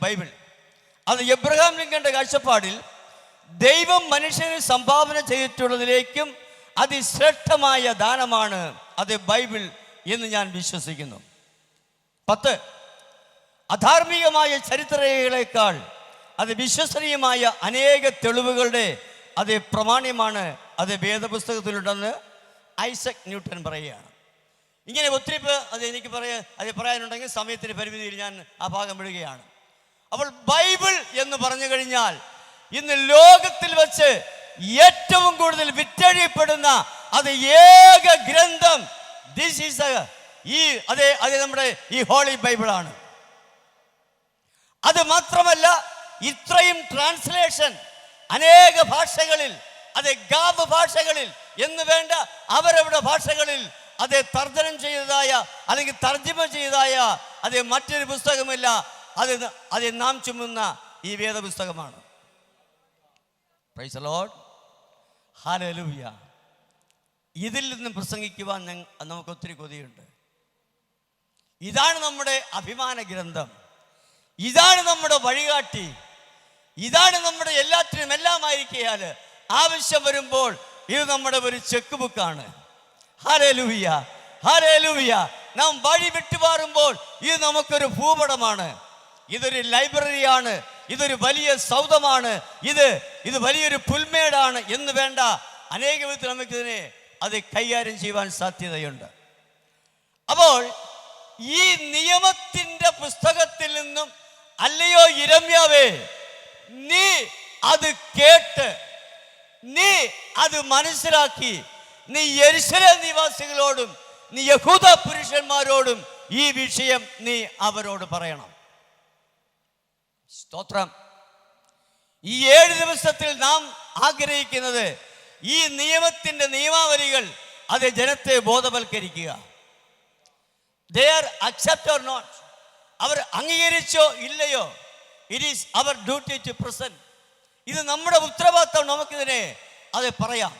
ബൈബിൾ. എബ്രഹാം ലിങ്കന്റെ കാഴ്ചപ്പാടിൽ ദൈവം മനുഷ്യന് സംഭാവന ചെയ്തിട്ടുള്ളതിലേക്കും അതിശ്രേഷ്ഠമായ ദാനമാണ് ബൈബിൾ എന്ന് ഞാൻ വിശ്വസിക്കുന്നു. 10, അധാർമികമായ ചരിത്രരേഖകളേക്കാൾ വിശ്വസനീയമായ അനേക തെളിവുകളുടെ പ്രമാണ്യമാണ് വേദപുസ്തകത്തിലുണ്ടെന്ന് ഐസക് ന്യൂട്ടൻ പറയുകയാണ്. ഇങ്ങനെ ഒത്തിരി എനിക്ക് പറയാനുണ്ടെങ്കിൽ സമയത്തിന് പരിമിതിയിൽ ഞാൻ ആ ഭാഗം വിടുകയാണ്. അപ്പോൾ ബൈബിൾ എന്ന് പറഞ്ഞു കഴിഞ്ഞാൽ ഇന്ന് ലോകത്തിൽ വെച്ച് ഏറ്റവും കൂടുതൽ വിറ്റഴിയപ്പെടുന്ന ഏക ഗ്രന്ഥം നമ്മുടെ ഈ ഹോളി ബൈബിളാണ്. അത് മാത്രമല്ല, ഇത്രയും ട്രാൻസ്ലേഷൻ അനേക ഭാഷകളിൽ, ഗാബ് ഭാഷകളിൽ എന്ന് വേണ്ട അവരവരുടെ ഭാഷകളിൽ തർജ്ജമ ചെയ്തതായ അല്ലെങ്കിൽ തർജ്ജമ ചെയ്തതായ മറ്റൊരു പുസ്തകമില്ല. നാം ചുമന്ന ഈ വേദപുസ്തകമാണ്. Praise the Lord. ഹല്ലേലൂയ. ഇതിൽ നിന്നും പ്രസംഗിക്കുവാൻ നമുക്ക് ഒത്തിരി കൊതിയുണ്ട്. ഇതാണ് നമ്മുടെ അഭിമാന ഗ്രന്ഥം, ഇതാണ് നമ്മുടെ വഴികാട്ടി, ഇതാണ് നമ്മുടെ എല്ലാത്തിനും എല്ലാമായിരിക്കയാൽ ആവശ്യം വരുമ്പോൾ ഇത് നമ്മുടെ ഒരു ചെക്ക് ബുക്കാണ്. Hallelujah, hallelujah. നാം വഴി വിട്ടുമാറുമ്പോൾ ഇത് നമുക്കൊരു ഭൂപടമാണ്, ഇതൊരു ലൈബ്രറിയാണ്, ഇതൊരു വലിയ സൗധമാണ്, ഇത് വലിയൊരു പുൽമേടാണ് എന്ന് വേണ്ട അനേക വിധത്തിൽ നമുക്കിതിനെ കൈകാര്യം ചെയ്യുവാൻ സാധ്യതയുണ്ട്. അപ്പോൾ ഈ നിയമത്തിൻ്റെ പുസ്തകത്തിൽ നിന്നും അല്ലയോ യിരെമ്യാവേ, നീ അത് കേട്ട്, നീ അത് മനസ്സിലാക്കി, നീ യെരൂശലേം നിവാസികളോടും നീ യഹൂദ പുരുഷന്മാരോടും ഈ വിഷയം നീ അവരോട് പറയണം. സ്തോത്രം. ഈ 7 ദിവസത്തിൽ നാം ആഗ്രഹിക്കുന്നത് ഈ നിയമത്തിന്റെ നിയമാവലികൾ അത് ജനത്തെ ബോധവൽക്കരിക്കുക. They are accept or not, അവർ അംഗീകരിച്ചോ ഇല്ലയോ, ഇറ്റ് ഈസ് അവർ ഡ്യൂട്ടി ടു പ്രസന്റ്. ഇത് നമ്മുടെ ഉത്തരവാദിത്തം, നമുക്കിതിനെ അത് പറയാം.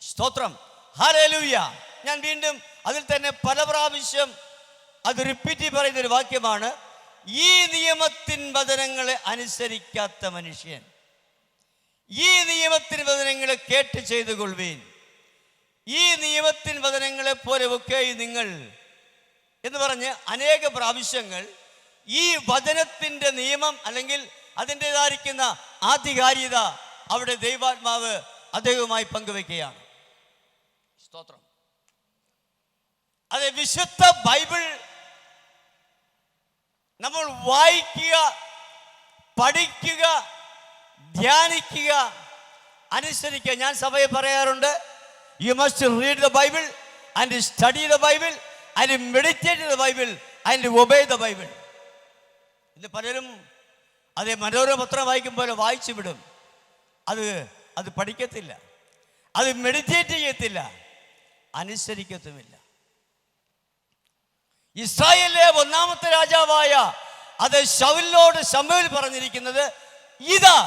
സ്തോത്രം. ഹല്ലേലൂയ. ഞാൻ വീണ്ടും അതിൽ തന്നെ പല പ്രാവശ്യം അത് റിപ്പീറ്റ് പറയുന്നൊരു വാക്യമാണ്, ഈ നിയമത്തിൻ വചനങ്ങളെ അനുസരിക്കാത്ത മനുഷ്യൻ, ഈ നിയമത്തിൻ വചനങ്ങളെ കേട്ട് ചെയ്തു കൊള്ളുവീൻ, ഈ നിയമത്തിൻ വചനങ്ങളെ പോലെ ഒക്കെ നിങ്ങൾ എന്ന് പറഞ്ഞ് അനേക പ്രാവശ്യങ്ങൾ ഈ വചനത്തിൻ്റെ നിയമം അല്ലെങ്കിൽ അതിൻ്റെതായിരിക്കുന്ന ആധികാരികത അവിടെ ദൈവാത്മാവ് അദ്ദേഹവുമായി പങ്കുവെക്കുകയാണ്. സ്തോത്രം. അതെ, വിശുദ്ധ ബൈബിൾ നമ്മൾ വായിക്കുക, പഠിക്കുക, ധ്യാനിക്കുക, അനുസരിക്കുക. ഞാൻ സഭയെ പറയാറുണ്ട്, you must read the Bible and study the Bible and meditate the Bible and obey the Bible. ഇന്ന് പലരും അതേ മനോരമ പത്രം വായിക്കും പോലെ വായിച്ചു വിടും. അത് പഠിക്കത്തില്ല, അത് മെഡിറ്റേറ്റ് ചെയ്യത്തില്ല, അനുസരിക്കത്തുമില്ല. ഇസ്രായേലിലെ 1-ാമത്തെ രാജാവായ അത് ശൗലിനോട് ശമൂവേൽ പറഞ്ഞിരിക്കുന്നത്, ഇതാ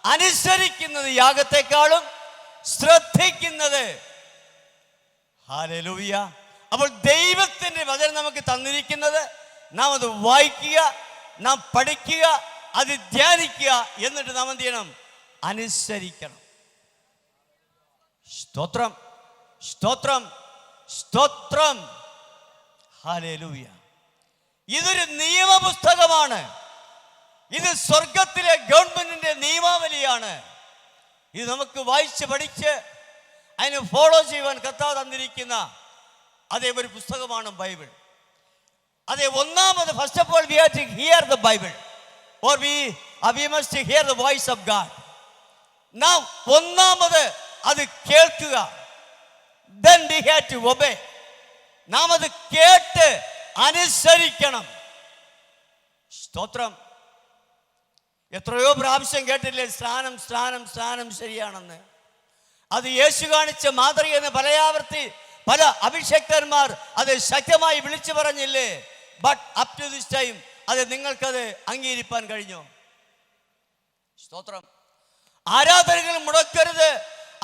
അനുസരിക്കുന്നത് യാഗത്തെക്കാളും ശ്രദ്ധിക്കുന്നത്. ഹല്ലേലൂയ. അപ്പോൾ ദൈവത്തിൻ്റെ വചനം നമുക്ക് തന്നിരിക്കുന്നത് നാം അത് വായിക്കുക, നാം പഠിക്കുക, അത് ധ്യാനിക്കുക, എന്നിട്ട് നാം എന്ത് ചെയ്യണം? അനുസരിക്കണം. സ്തോത്രം, സ്തോത്രം, സ്തോത്രം. ഹല്ലേലൂയ. ഇതൊരു നിയമപുസ്തകമാണ്. ഇത് സ്വർഗത്തിലെ ഗവൺമെന്റിന്റെ നിയമാവലിയാണ്. ഇത് നമുക്ക് വായിച്ച് പഠിച്ച് അതിനെ ഫോളോ ചെയ്യുവാൻ കർത്താവ് തന്നിരിക്കുന്ന അതേ ഒരു പുസ്തകമാണ് ബൈബിൾ. അതെ, ഒന്നാമത് first of all we have to hear the Bible or we must hear the voice of God. നാം ഒന്നാമത് അത് കേൾക്കുക, then we have to obey. നാം അത് കേട്ട് അനുസരിക്കണം. സ്തോത്രം. എത്രയോ പ്രാവശ്യം കേട്ടില്ലേ സ്നാനം സ്നാനം സ്നാനം ശരിയാണെന്ന്. അത് യേശു കാണിച്ച മാതൃകയെന്ന് പല അഭിഷേക്തന്മാർ അത് ശക്തമായി വിളിച്ചു പറഞ്ഞില്ലേ? But up to this time അത് നിങ്ങൾക്കത് അംഗീകരിക്കാൻ കഴിഞ്ഞോ? സ്തോത്രം. ആരാധനകൾ മുടക്കരുത്,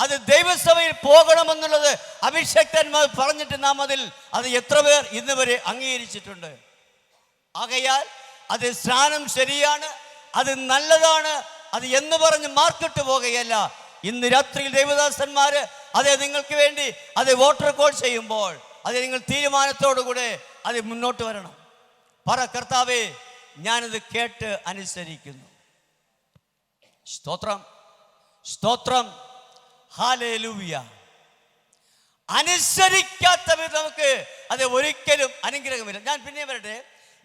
അത് ദൈവസഭയിൽ പോകണമെന്നുള്ളത് അഭിഷേക്തന്മാർ പറഞ്ഞിട്ട് നാം അത് എത്ര പേർ ഇന്ന് വരെ അംഗീകരിച്ചിട്ടുണ്ട്? ആകയാൽ അത് സ്നാനം ശരിയാണ്, അത് നല്ലതാണ്, അത് എന്ന് പറഞ്ഞ് മാർക്കിട്ട് പോകുകയല്ല. ഇന്ന് രാത്രിയിൽ ദൈവദാസന്മാര് അത് നിങ്ങൾക്ക് വേണ്ടി അത് വോട്ടർ കോൾ ചെയ്യുമ്പോൾ അത് നിങ്ങൾ തീരുമാനത്തോടുകൂടെ അത് മുന്നോട്ട് വരണം. പറ, കർത്താവേ, ഞാനത് കേട്ട് അനുസരിക്കുന്നു. സ്തോത്രം, സ്തോത്രം. ഹല്ലേലൂയ. അനുസരിക്കാത്തവർ നമുക്ക് അത് ഒരിക്കലും അനുഗ്രഹമില്ല. ഞാൻ പിന്നെ വരട്ടെ.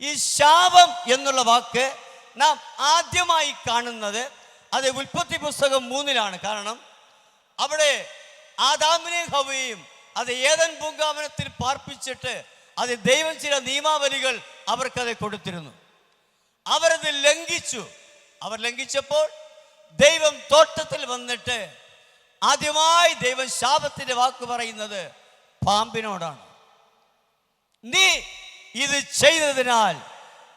ഈ ശാപം എന്നുള്ള വാക്ക് നാം ആദ്യമായി കാണുന്നത് അത് ഉൽപ്പത്തി പുസ്തകം 3-ലാണ്. കാരണം അവിടെ ആദാമിനെയും ഹവ്വയെയും അത് ഏദൻ പൂങ്കാവനത്തിൽ പാർപ്പിച്ചിട്ട് അത് ദൈവം ചില നിയമാവലികൾ അവർക്കത് കൊടുത്തിരുന്നു. അവരത് ലംഘിച്ചു. അവർ ലംഘിച്ചപ്പോൾ ദൈവം തോട്ടത്തിൽ വന്നിട്ട് ആദ്യമായി ദൈവം ശാപത്തിന്റെ വാക്ക് പറയുന്നത് പാമ്പിനോടാണ്. നീ ഇത് ചെയ്തതിനാൽ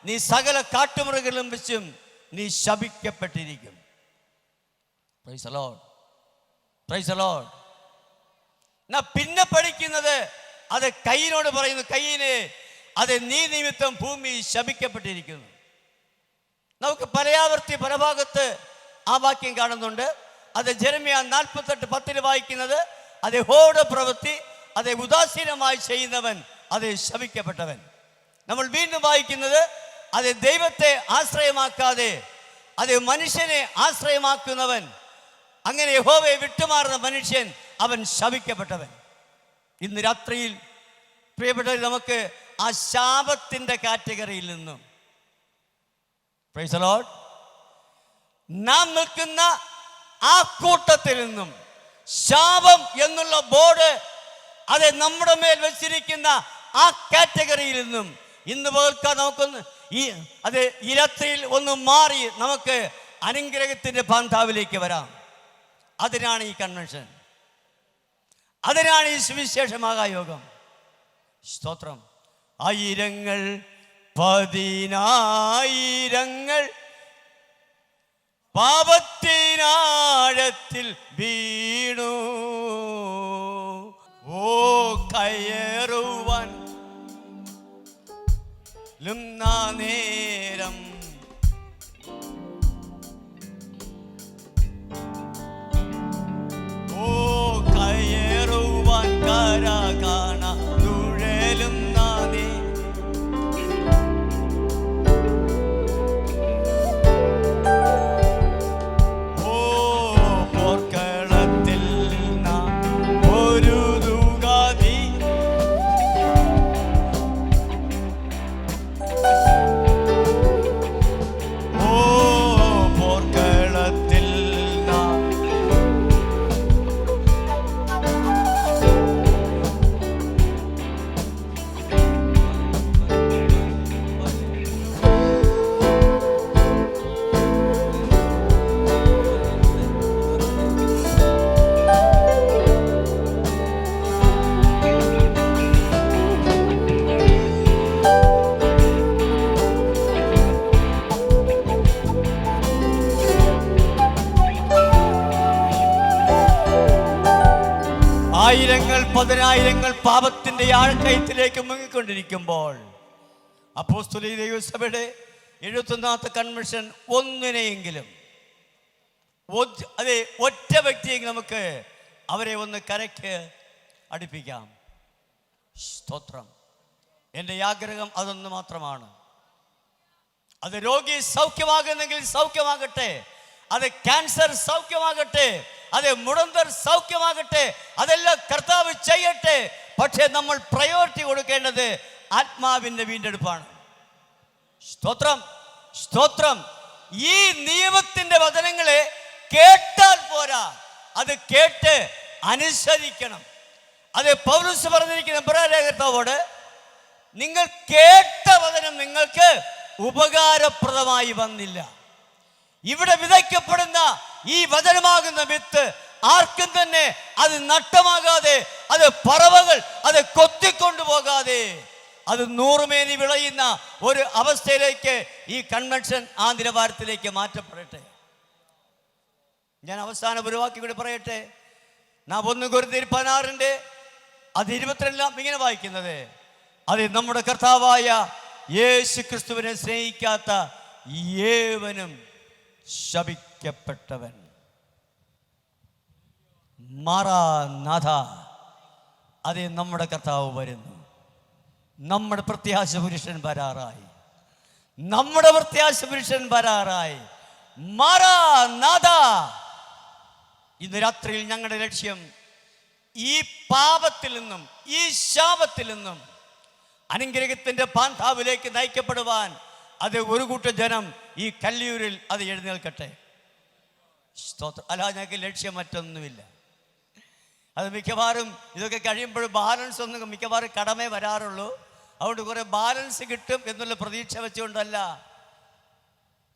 നീ സകല കാട്ടുമൃഗങ്ങളും വെച്ചും നീ ശപിക്കപ്പെട്ടിരിക്കും. Praise the Lord, praise the Lord. പിന്നെ പഠിക്കുന്നത് അത് കയ്യിനോട് പറയുന്നു, കയ്യിനെ അത് നീ നിമിത്തം ഭൂമി ശപിക്കപ്പെട്ടിരിക്കുന്നു. നമുക്ക് പല ഭാഗത്ത് ആ വാക്യം കാണുന്നുണ്ട്. അത് ജെറമ്യാ 48:10 വായിക്കുന്നത് അത് യഹോവയുടെ പ്രവൃത്തി അത് ഉദാസീനമായി ചെയ്യുന്നവൻ അത് ശപിക്കപ്പെട്ടവൻ. നമ്മൾ വീണ്ടും വായിക്കുന്നത് അത് ദൈവത്തെ ആശ്രയമാക്കാതെ അത് മനുഷ്യനെ ആശ്രയമാക്കുന്നവൻ, അങ്ങനെ യഹോവയെ വിട്ടുമാറുന്ന മനുഷ്യൻ അവൻ ശപിക്കപ്പെട്ടവൻ. ഇന്ന് രാത്രിയിൽ പ്രിയപ്പെട്ടവർ, നമുക്ക് ആ ശാപത്തിൻ്റെ കാറ്റഗറിയിൽ നിന്നും പ്രൈസ് ദി ലോർഡ്. നാം നിൽക്കുന്ന ആ കൂട്ടത്തിൽ നിന്നും ശാപം എന്നുള്ള ബോർഡ് അത് നമ്മുടെ മേൽ വെച്ചിരിക്കുന്ന ആ കാറ്റഗറിയിൽ നിന്നും ഇന്ന് പകൽക്കാൻ നമുക്കൊന്ന് അത് ഇരത്തിൽ ഒന്ന് മാറി നമുക്ക് അനുഗ്രഹത്തിന്റെ പാന്താവിലേക്ക് വരാം. അതിനാണ് ഈ കൺവെൻഷൻ, അതിനാണ് ഈ സുവിശേഷമാകായോഗം. സ്തോത്രം. ആയിരങ്ങൾ പതിനായിരങ്ങൾ പാപത്തിനാഴത്തിൽ വീണു, ഓ കയറുവാൻ നേരം ഓ കയറുവാൻ കര കാണ തുഴലും നാദേ ഓ പോർക്കളത്തിൽ നാം ഒരു ദുഗാതി ഓ പോർക്കളത്തിൽ നാം ആയിരങ്ങൾ പതിനായിരങ്ങൾ പാപത്തിന്റെ ആഴക്കയത്തിലേക്ക് മുങ്ങിക്കൊണ്ടിരിക്കുമ്പോൾ അപ്പോസ്തലിക ദൈവസഭയുടെ 71ാമത്തെ കൺവെൻഷൻ ഒന്നിനെയെങ്കിലും അതെ ഒറ്റ വ്യക്തിയെങ്കിലും നമുക്ക് അവരെ ഒന്ന് കരയ്ക്ക് അടുപ്പിക്കാം. സ്തോത്രം. എൻ്റെ ആഗ്രഹം അതൊന്ന് മാത്രമാണ്. അത് രോഗി സൗഖ്യമാകുന്നെങ്കിൽ സൗഖ്യമാകട്ടെ, അത് ക്യാൻസർ സൗഖ്യമാകട്ടെ, അത് മുടന്തർ സൗഖ്യമാകട്ടെ, അതെല്ലാം കർത്താവ് ചെയ്യട്ടെ. പക്ഷേ നമ്മൾ പ്രയോറിറ്റി കൊടുക്കേണ്ടത് ആത്മാവിൻ്റെ വീണ്ടെടുപ്പാണ്. സ്തോത്രം, സ്തോത്രം. ഈ നിയമത്തിന്റെ വചനങ്ങളെ കേട്ടാൽ പോരാ, അത് കേട്ട് അനുസരിക്കണം. അത് പൗലോസ് പറഞ്ഞിരിക്കുന്ന എബ്രായ ലേഖനത്തോട്, നിങ്ങൾ കേട്ട വചനം നിങ്ങൾക്ക് ഉപകാരപ്രദമായി വന്നില്ല. ഇവിടെ വിതയ്ക്കപ്പെടുന്ന ഈ വചനമാകുന്ന വിത്ത് ആർക്കും തന്നെ അത് നഷ്ടമാകാതെ, അത് പറവകൾ അത് കൊത്തിക്കൊണ്ടുപോകാതെ അത് നൂറുമേനി വിളയുന്ന ഒരു അവസ്ഥയിലേക്ക് ഈ കൺവെൻഷൻ ആ നിലവാരത്തിലേക്ക് മാറ്റപ്പെടട്ടെ. ഞാൻ അവസാന ഒരു വാക്യം കൂടി പറയട്ടെ. നാം 1 കൊരിന്ത്യർ 16 അത് 22 ഇങ്ങനെ വായിക്കുന്നത്, അത് നമ്മുടെ കർത്താവായ യേശു ക്രിസ്തുവിനെ സ്നേഹിക്കാത്ത ഏവനും ശപിക്കപ്പെട്ടവൻ. മാറാനാഥ, അതേ നമ്മുടെ കർത്താവ് വരുന്നു. നമ്മുടെ പ്രത്യാശ പുരുഷൻ വരാറായി, നമ്മുടെ പ്രത്യാശ പുരുഷൻ വരാറായി. മാറാനാഥ. ഇന്ന് രാത്രിയിൽ ഞങ്ങളുടെ ലക്ഷ്യം ഈ പാപത്തിൽ നിന്നും ഈ ശാപത്തിൽ നിന്നും അനുഗ്രഹത്തിന്റെ പാന്താവിലേക്ക് നയിക്കപ്പെടുവാൻ അത് ഒരു കൂട്ടം ജനം ഈ കല്ലിയൂരിൽ അത് എഴുന്നേൽക്കട്ടെ. സ്തോത്രം. അല്ല, ഞങ്ങൾക്ക് ലക്ഷ്യം മറ്റൊന്നുമില്ല. അത് മിക്കവാറും ഇതൊക്കെ കഴിയുമ്പോൾ ബാലൻസ് ഒന്നും മിക്കവാറും കടമേ വരാറുള്ളൂ. അതുകൊണ്ട് കുറെ ബാലൻസ് കിട്ടും എന്നുള്ള പ്രതീക്ഷ വെച്ചുകൊണ്ടല്ല.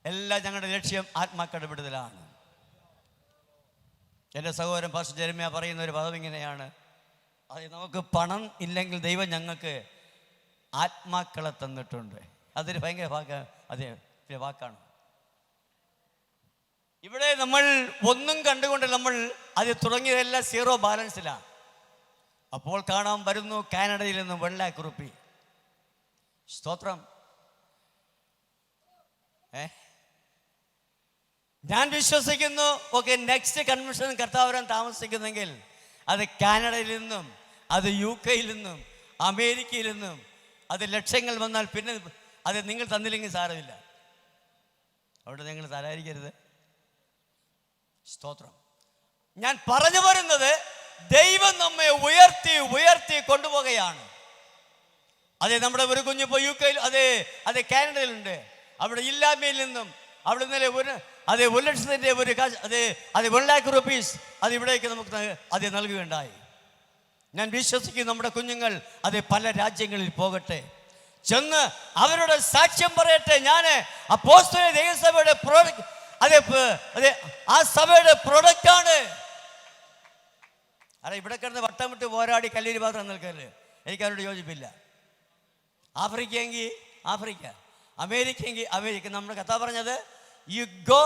എല്ലാം ഞങ്ങളുടെ ലക്ഷ്യം ആത്മാക്കടപെടുതലാണ്. എൻ്റെ സഹോദരൻ പാസ്റ്റർ ജെരമ്യ പറയുന്ന ഒരു പദം ഇങ്ങനെയാണ്, അത് നമുക്ക് പണം ഇല്ലെങ്കിൽ ദൈവം ഞങ്ങൾക്ക് ആത്മാക്കളെ തന്നിട്ടുണ്ട്. അതൊരു ഭയങ്കര വാക്കാണ്. ഇവിടെ നമ്മൾ ഒന്നും കണ്ടുകൊണ്ട് നമ്മൾ അത് തുടങ്ങിയതെല്ലാം 0 ബാലൻസിലാണ്. അപ്പോൾ കാണാൻ വരുന്നു കാനഡയിൽ നിന്ന് 1 ലക്ഷം റുപ്പി. സ്തോത്രം. ഞാൻ വിശ്വസിക്കുന്നു, ഓക്കെ, നെക്സ്റ്റ് കൺവെൻഷൻ കർത്താവ് വരാൻ താമസിക്കുന്നെങ്കിൽ അത് കാനഡയിൽ നിന്നും, അത് UK നിന്നും, അമേരിക്കയിൽ നിന്നും അത് ലക്ഷങ്ങൾ വന്നാൽ പിന്നെ അത് നിങ്ങൾ തന്നില്ലെങ്കിൽ സാരമില്ല. അവിടെ നിങ്ങൾ തരാതിരിക്കരുത്. സ്തോത്രം. ഞാൻ പറഞ്ഞു വരുന്നത്, ദൈവം നമ്മെ ഉയർത്തി ഉയർത്തി കൊണ്ടുപോവുകയാണ്. അതെ, നമ്മുടെ ഒരു കുഞ്ഞിപ്പോൾ UK, അതെ കാനഡയിലുണ്ട്. അവിടെ ഇല്ലായ്മയിൽ നിന്നും അവിടെ നിന്നലെ അത് 1,00,000 ഒരു അത് 1,00,000 rupees അത് ഇവിടേക്ക് നമുക്ക് അത് നൽകുകയുണ്ടായി. ഞാൻ വിശ്വസിക്കുന്നു നമ്മുടെ കുഞ്ഞുങ്ങൾ അത് പല രാജ്യങ്ങളിൽ പോകട്ടെ, ചെന്ന് അവരുടെ സാക്ഷ്യം പറയട്ടെ. ഞാൻ അപ്പോസ്തല ദൈവസഭയുടെ ആ സഭയുടെ പ്രൊഡക്റ്റാണ്. അല്ല, ഇവിടെ കിടന്ന് വട്ടം വിട്ട് പോരാടി കല്ലീരി പാത്രം നിൽക്കല്ലേ, എനിക്ക് അവരോട് യോജിപ്പില്ല. ആഫ്രിക്ക എങ്കിൽ ആഫ്രിക്ക, അമേരിക്ക എങ്കിൽ അമേരിക്ക. നമ്മുടെ കഥ പറഞ്ഞത് യു ഗോ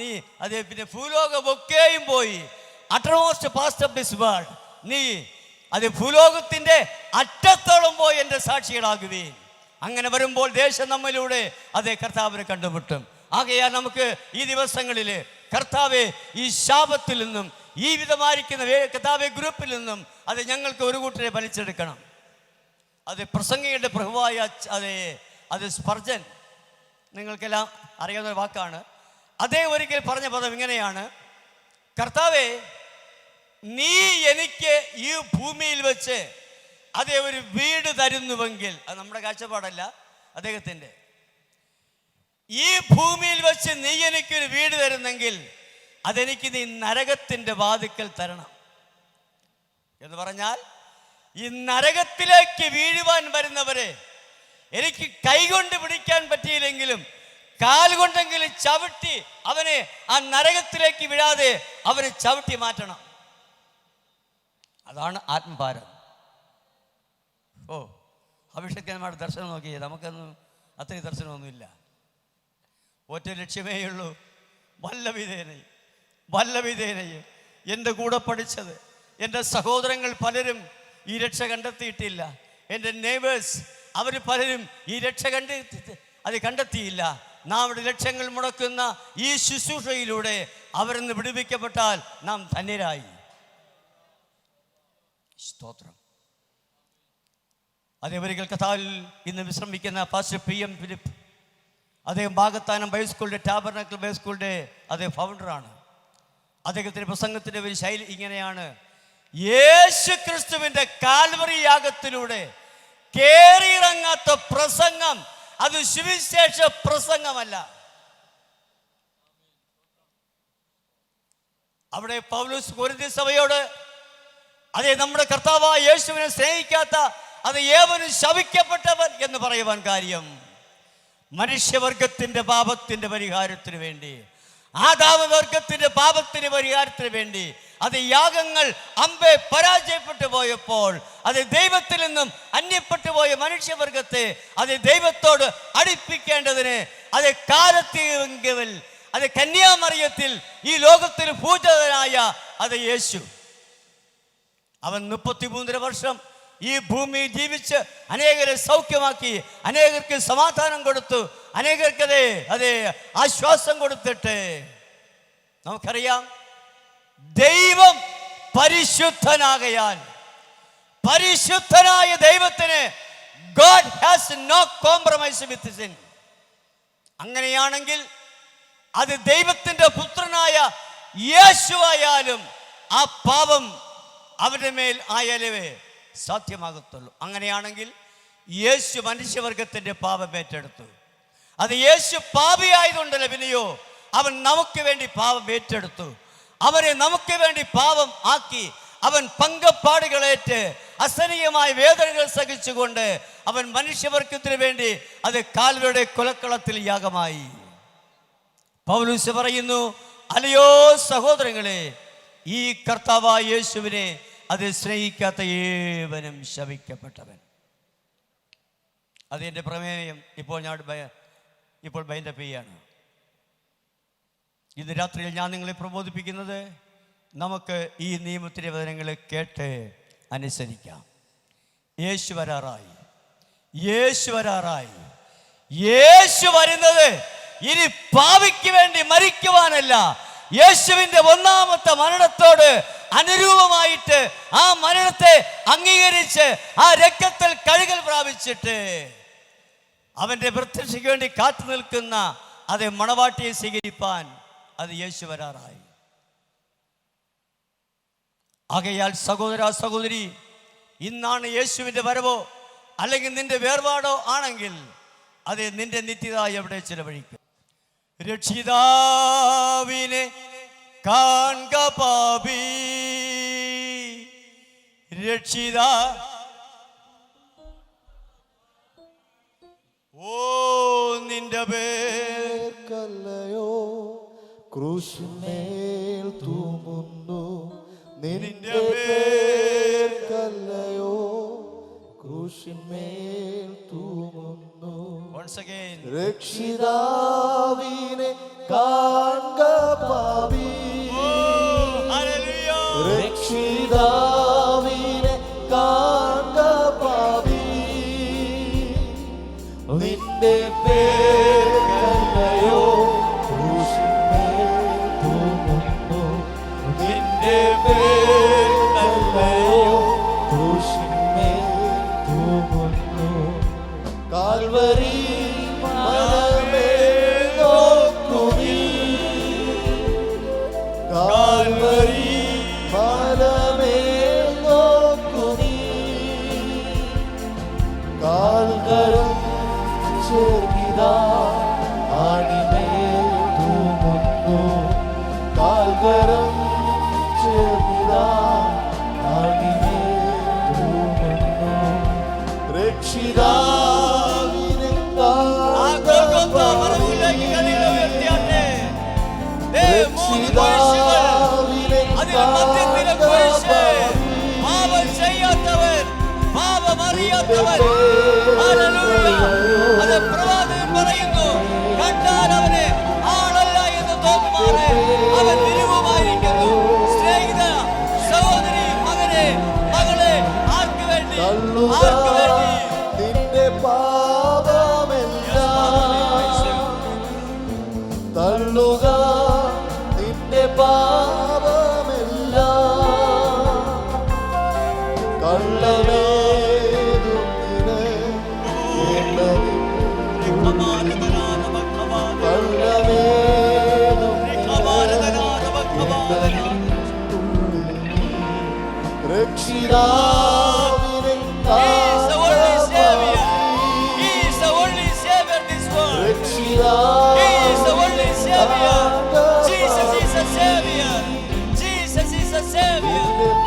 നീ അതെ, പിന്നെ ഭൂലോകമൊക്കെയും പോയി uttermost past of this world, നീ അത് ഭൂലോകത്തിന്റെ അറ്റത്തോളം പോയി എൻ്റെ സാക്ഷികളാകുകയും. അങ്ങനെ വരുമ്പോൾ ദേശം നമ്മിലൂടെ അതേ കർത്താവിനെ കണ്ടുമുട്ടും. ആകയാൽ നമുക്ക് ഈ ദിവസങ്ങളിൽ കർത്താവെ ഈ ശാപത്തിൽ നിന്നും ഈ വിധമായിരിക്കുന്ന കർത്താവെ ഗ്രൂപ്പിൽ നിന്നും അത് ഞങ്ങൾക്ക് ഒരു കൂട്ടരെ വലിച്ചെടുക്കണം. അത് പ്രസംഗിയുടെ പ്രഭുവായ അത് സ്പർജൻ, നിങ്ങൾക്കെല്ലാം അറിയാവുന്ന ഒരു വാക്കാണ്. അദ്ദേഹം ഒരിക്കൽ പറഞ്ഞ പദം ഇങ്ങനെയാണ്: കർത്താവെ, നീ എനിക്ക് ഈ ഭൂമിയിൽ വെച്ച് അതേ ഒരു വീട് തരുന്നുവെങ്കിൽ, അത് നമ്മുടെ കാഴ്ചപ്പാടല്ല, അദ്ദേഹത്തിൻ്റെ, ഈ ഭൂമിയിൽ വെച്ച് നീ എനിക്കൊരു വീട് തരുന്നെങ്കിൽ അതെനിക്ക് നീ നരകത്തിൻ്റെ വാതിക്കൽ തരണം എന്ന് പറഞ്ഞാൽ, ഈ നരകത്തിലേക്ക് വീഴുവാൻ വരുന്നവരെ എനിക്ക് കൈകൊണ്ട് പിടിക്കാൻ പറ്റിയില്ലെങ്കിലും കാൽ കൊണ്ടെങ്കിലും ചവിട്ടി അവനെ ആ നരകത്തിലേക്ക് വിടാതെ അവനെ ചവിട്ടി മാറ്റണം. അതാണ് ആത്മഭാരം. അഭിഷേകന്മാരുടെ ദർശനം നോക്കിയേ, നമുക്കൊന്നും അത്രയും ദർശനമൊന്നുമില്ല. ഒറ്റ ലക്ഷ്യമേയുള്ളൂ, വല്ലവിധേനയും എൻ്റെ കൂടെ പഠിച്ചത് എൻ്റെ സഹോദരങ്ങൾ പലരും ഈ രക്ഷ കണ്ടെത്തിയിട്ടില്ല. എൻ്റെ നെയ്ബേഴ്സ് അവർ പലരും ഈ രക്ഷ കണ്ടെത്തിയില്ല. നാം ഇവിടെ ലക്ഷങ്ങൾ മുടക്കുന്ന ഈ ശുശ്രൂഷയിലൂടെ അവരിന്ന് വിടുവിക്കപ്പെട്ടാൽ നാം ധന്യരായി. സ്തോത്രം. അതേവരികൾ കഥാൽ ഇന്ന് വിശ്രമിക്കുന്ന പാസ്റ്റർ PM ഫിലിപ്പ്, അദ്ദേഹം ഭാഗത്താനം ബൈസ്കൂളിൻ്റെ ടാബർനാക്കിൾ ബൈസ്കൂളിൻ്റെ അതേ ഫൗണ്ടറാണ്. അദ്ദേഹത്തിൻ്റെ പ്രസംഗത്തിൻ്റെ ഒരു ശൈലി ഇങ്ങനെയാണ്: യേശു ക്രിസ്തുവിൻ്റെ കാൽവറി യാഗത്തിലൂടെ കേറിയിറങ്ങാത്ത പ്രസംഗം അത് സുവിശേഷ പ്രസംഗമല്ല. അവിടെ പൗലോസ് കൊരിന്ത്യൻ സഭയോട് അതേ നമ്മുടെ കർത്താവായ യേശുവിനെ സ്നേഹിക്കാത്ത അത് ഏവനും ശപിക്കപ്പെട്ടവൻ എന്ന് പറയുവാൻ കാര്യം, മനുഷ്യവർഗത്തിന്റെ പാപത്തിന്റെ പരിഹാരത്തിന് വേണ്ടി, ആദാമവർഗത്തിന്റെ പാപത്തിന്റെ പരിഹാരത്തിന് വേണ്ടി അത് യാഗങ്ങൾ അമ്പെ പരാജയപ്പെട്ടു പോയപ്പോൾ അത് ദൈവത്തിൽ നിന്നും അന്യപ്പെട്ടു പോയ മനുഷ്യവർഗത്തെ അത് ദൈവത്തോട് അടുപ്പിക്കേണ്ടതിന് അത് കാലത്തിൽ അത് കന്യാമറിയത്തിൽ ഈ ലോകത്തിൽ പൂജിതനായ അത് യേശു, അവൻ 33 വർഷം ഈ ഭൂമിയിൽ ജീവിച്ച് അനേകരെ സൗഖ്യമാക്കി, അനേകർക്ക് സമാധാനം കൊടുത്തു, അനേകർക്ക് അതേ ആശ്വാസം കൊടുത്തിട്ട് നമുക്കറിയാം ദൈവം പരിശുദ്ധനാകയാൽ പരിശുദ്ധനായ ദൈവത്തിന് God has no compromise with sin. അങ്ങനെയാണെങ്കിൽ അത് ദൈവത്തിൻ്റെ പുത്രനായ യേശുവായാലും ആ പാപം അവരുടെ മേൽ ആയാലേ സാധ്യമാകത്തുള്ളൂ. അങ്ങനെയാണെങ്കിൽ യേശു മനുഷ്യവർഗത്തിൻ്റെ പാപം ഏറ്റെടുത്തു. അത് യേശു പാപിയായതുകൊണ്ടല്ല, പിന്നെയോ അവൻ നമുക്ക് വേണ്ടി പാപം ഏറ്റെടുത്തു. അവനെ നമുക്ക് വേണ്ടി പാപം ആക്കി അവൻ പങ്കപ്പാടുകളേറ്റ് അസഹനീയമായ വേദനകൾ സഹിച്ചുകൊണ്ട് അവൻ മനുഷ്യവർഗത്തിന് വേണ്ടി അത് കാൽവരിയുടെ കൊലക്കളത്തിൽ യാഗമായി. പൗലോസ് പറയുന്നു, അല്ലയോ സഹോദരങ്ങളെ, ഈ കർത്താവായ യേശുവിനെ അത് സ്നേഹിക്കാത്ത ഏവനും ശപിക്കപ്പെട്ടവൻ. അതെൻ്റെ പ്രമേയം ഇപ്പോൾ ബൈൻഡപ്പ് ചെയ്യാണ്. ഇന്ന് രാത്രിയിൽ ഞാൻ നിങ്ങളെ പ്രബോധിപ്പിക്കുന്നത്, നമുക്ക് ഈ നിയമത്തിൻ്റെ വചനങ്ങളെ കേട്ട് അനുസരിക്കാം. യേശു വരാറായി, യേശു വരുന്നത് ഇനി പാപിക്ക് വേണ്ടി മരിക്കുവാനല്ല, യേശുവിൻ്റെ ഒന്നാമത്തെ മരണത്തോട് അനുരൂപമായിട്ട് ആ മരണത്തെ അംഗീകരിച്ച് ആ രക്തത്തിൽ കഴുകൽ പ്രാപിച്ചിട്ട് അവൻ്റെ പ്രത്യക്ഷയ്ക്ക് വേണ്ടി കാത്തു നിൽക്കുന്ന അതേ മണവാട്ടിയെ സ്വീകരിപ്പാൻ അത് യേശു വരാറായി. ആകയാൽ സഹോദര സഹോദരി, ഇന്നാണ് യേശുവിൻ്റെ വരവോ അല്ലെങ്കിൽ നിന്റെ വേർപാടോ ആണെങ്കിൽ അത് നിന്റെ നിത്യത എവിടെ ചിലവഴിക്കും. രക്ഷിതാവിനെ കാൺക പാപി, രക്ഷിതാ ഓ നിന്റെ
പേർക്കല്ലയോ ക്രൂശിന്മേൽ തൂങ്ങുന്നു, നിന്റെ പേർക്കല്ലയോ ക്രൂശിന്മേൽ തൂങ്ങുന്നു.
Once again.
രക്ഷിതാവിനെ കാൺക പാപി, രക്ഷിതാവിനെ കാൺക പാപി, നിന്റെ പേർക്കല്ലയോ ക്രൂശിന്മേൽ തൂങ്ങുന്നു, നിന്റെ പേർക്കല്ലയോ ക്രൂശിന്മേൽ തൂങ്ങുന്നു. Calvary മലമേൽ നോക്കുമീ, Calvary മലമേൽ നോക്കുമീ, കാൽകരം ചേർന്നിതാ ആണിമേൽ തൂങ്ങുന്നു, കാൽകരം ചേർന്നിതാ ആണിമേൽ തൂങ്ങുന്നു. രക്ഷിതാവിനെ കാൺക പാപി, രക്ഷിതാവിനെ കാൺക പാപി,
പാപം ചെയ്യാത്തവർ, പാപമറിയാത്തവർ, അത് പ്രവാചകൻ പറയുന്നു, കണ്ടാൽ അവന് ആളല്ല എന്ന് തോന്നുമാറ് അവൻ നിരുപമായിരിക്കുന്നു. സ്നേഹിത സഹോദരി, മകനെ മകളെ, ആർക്ക് വേണ്ടി, ആർക്ക് വേണ്ടി?
നിന്റെ പാപമെല്ലാം തള്ളുക, നിന്റെ പാപമെല്ലാം കള്ളമേതുന്നിന് രക്ഷിതാവിനെ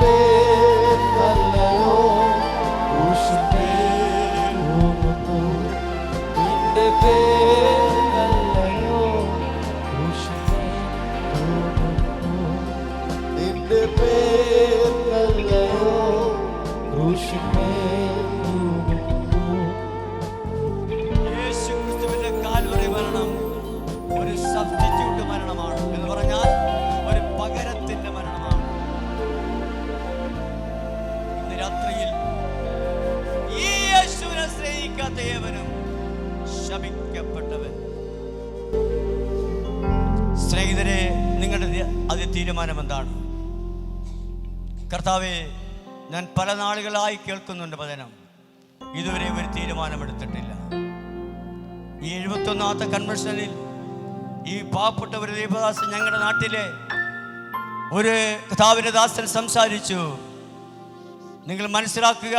പേർക്കല്ലയോ ക്രൂശിന്മേൽ തൂങ്ങുന്നു, നിന്റെ പേർക്കല്ലയോ ക്രൂശിന്മേൽ തൂങ്ങുന്നു, നിന്റെ പേർക്കല്ലയോ ക്രൂശിന്മേൽ തൂങ്ങുന്നു.
യേശുക്രിസ്തുവിന്റെ കാൽവറി മരണം ഒരു സബ്സ്റ്റിറ്റ്യൂട്ട് മരണമാണ് എന്ന് പറഞ്ഞാൽ ഒരു പകരത്തിന്റെ മരണമാണ്. ഇന്ന് രാത്രിയിൽ ഈ യേശുവിനെ സ്നേഹിക്കാത്ത ഏവനും ശപിക്കപ്പെട്ടവൻ. സ്നേഹിതരെ, നിങ്ങളുടെ അത് തീരുമാനം എന്താണ്? കർത്താവേ, ഞാൻ പല നാളുകളായി കേൾക്കുന്നുണ്ട് വചനം, ഇതുവരെ ഒരു തീരുമാനമെടുത്തിട്ടില്ല. ഈ 71ാമത്തെ കൺവെൻഷനിൽ ഈ പാവപ്പെട്ട ഒരു ദൈവദാസൻ ഞങ്ങളുടെ നാട്ടിലെ ഒരു കർത്താവിന്റെ ദാസൻ സംസാരിച്ചു. നിങ്ങൾ മനസ്സിലാക്കുക,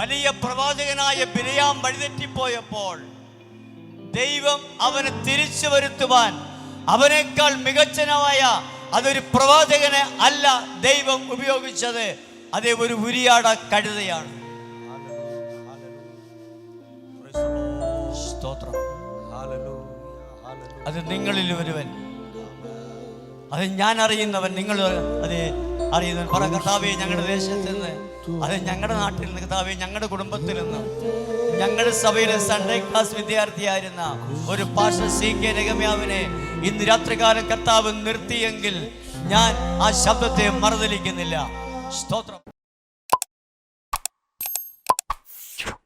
വലിയ പ്രവാചകനായ ബിലയാം വഴിതെറ്റിപ്പോയപ്പോൾ ദൈവം അവനെ തിരിച്ചു വരുത്തുവാൻ അവനേക്കാൾ മികച്ചനായ അതൊരു പ്രവാചകനെ അല്ല ദൈവം ഉപയോഗിച്ചത്, അതേ ഒരു ഉരിയാട കഴുതയാണ്. സ്തോത്രം. അത് നിങ്ങളിൽ ഒരുവൻ, അത് ഞാൻ അറിയുന്നവൻ, നിങ്ങൾ അത് അറിയുന്നവൻ പറ, കർത്താവേ, ഞങ്ങളുടെ ദേശത്ത് നിന്ന്, അത് ഞങ്ങളുടെ നാട്ടിൽ നിന്ന്, കർത്താവേ, ഞങ്ങളുടെ കുടുംബത്തിൽ നിന്ന്, ഞങ്ങളുടെ സഭയിലെ സൺഡേ ക്ലാസ് വിദ്യാർത്ഥിയായിരുന്ന ഒരു പാസ്റ്റർ CK നെഹമ്യാവിനെ ഇന്ന് രാത്രികാലം കർത്താവ് നിർത്തിയെങ്കിൽ ഞാൻ ആ ശബ്ദത്തെ മറുതലിക്കുന്നില്ല. സ്തോത്രം.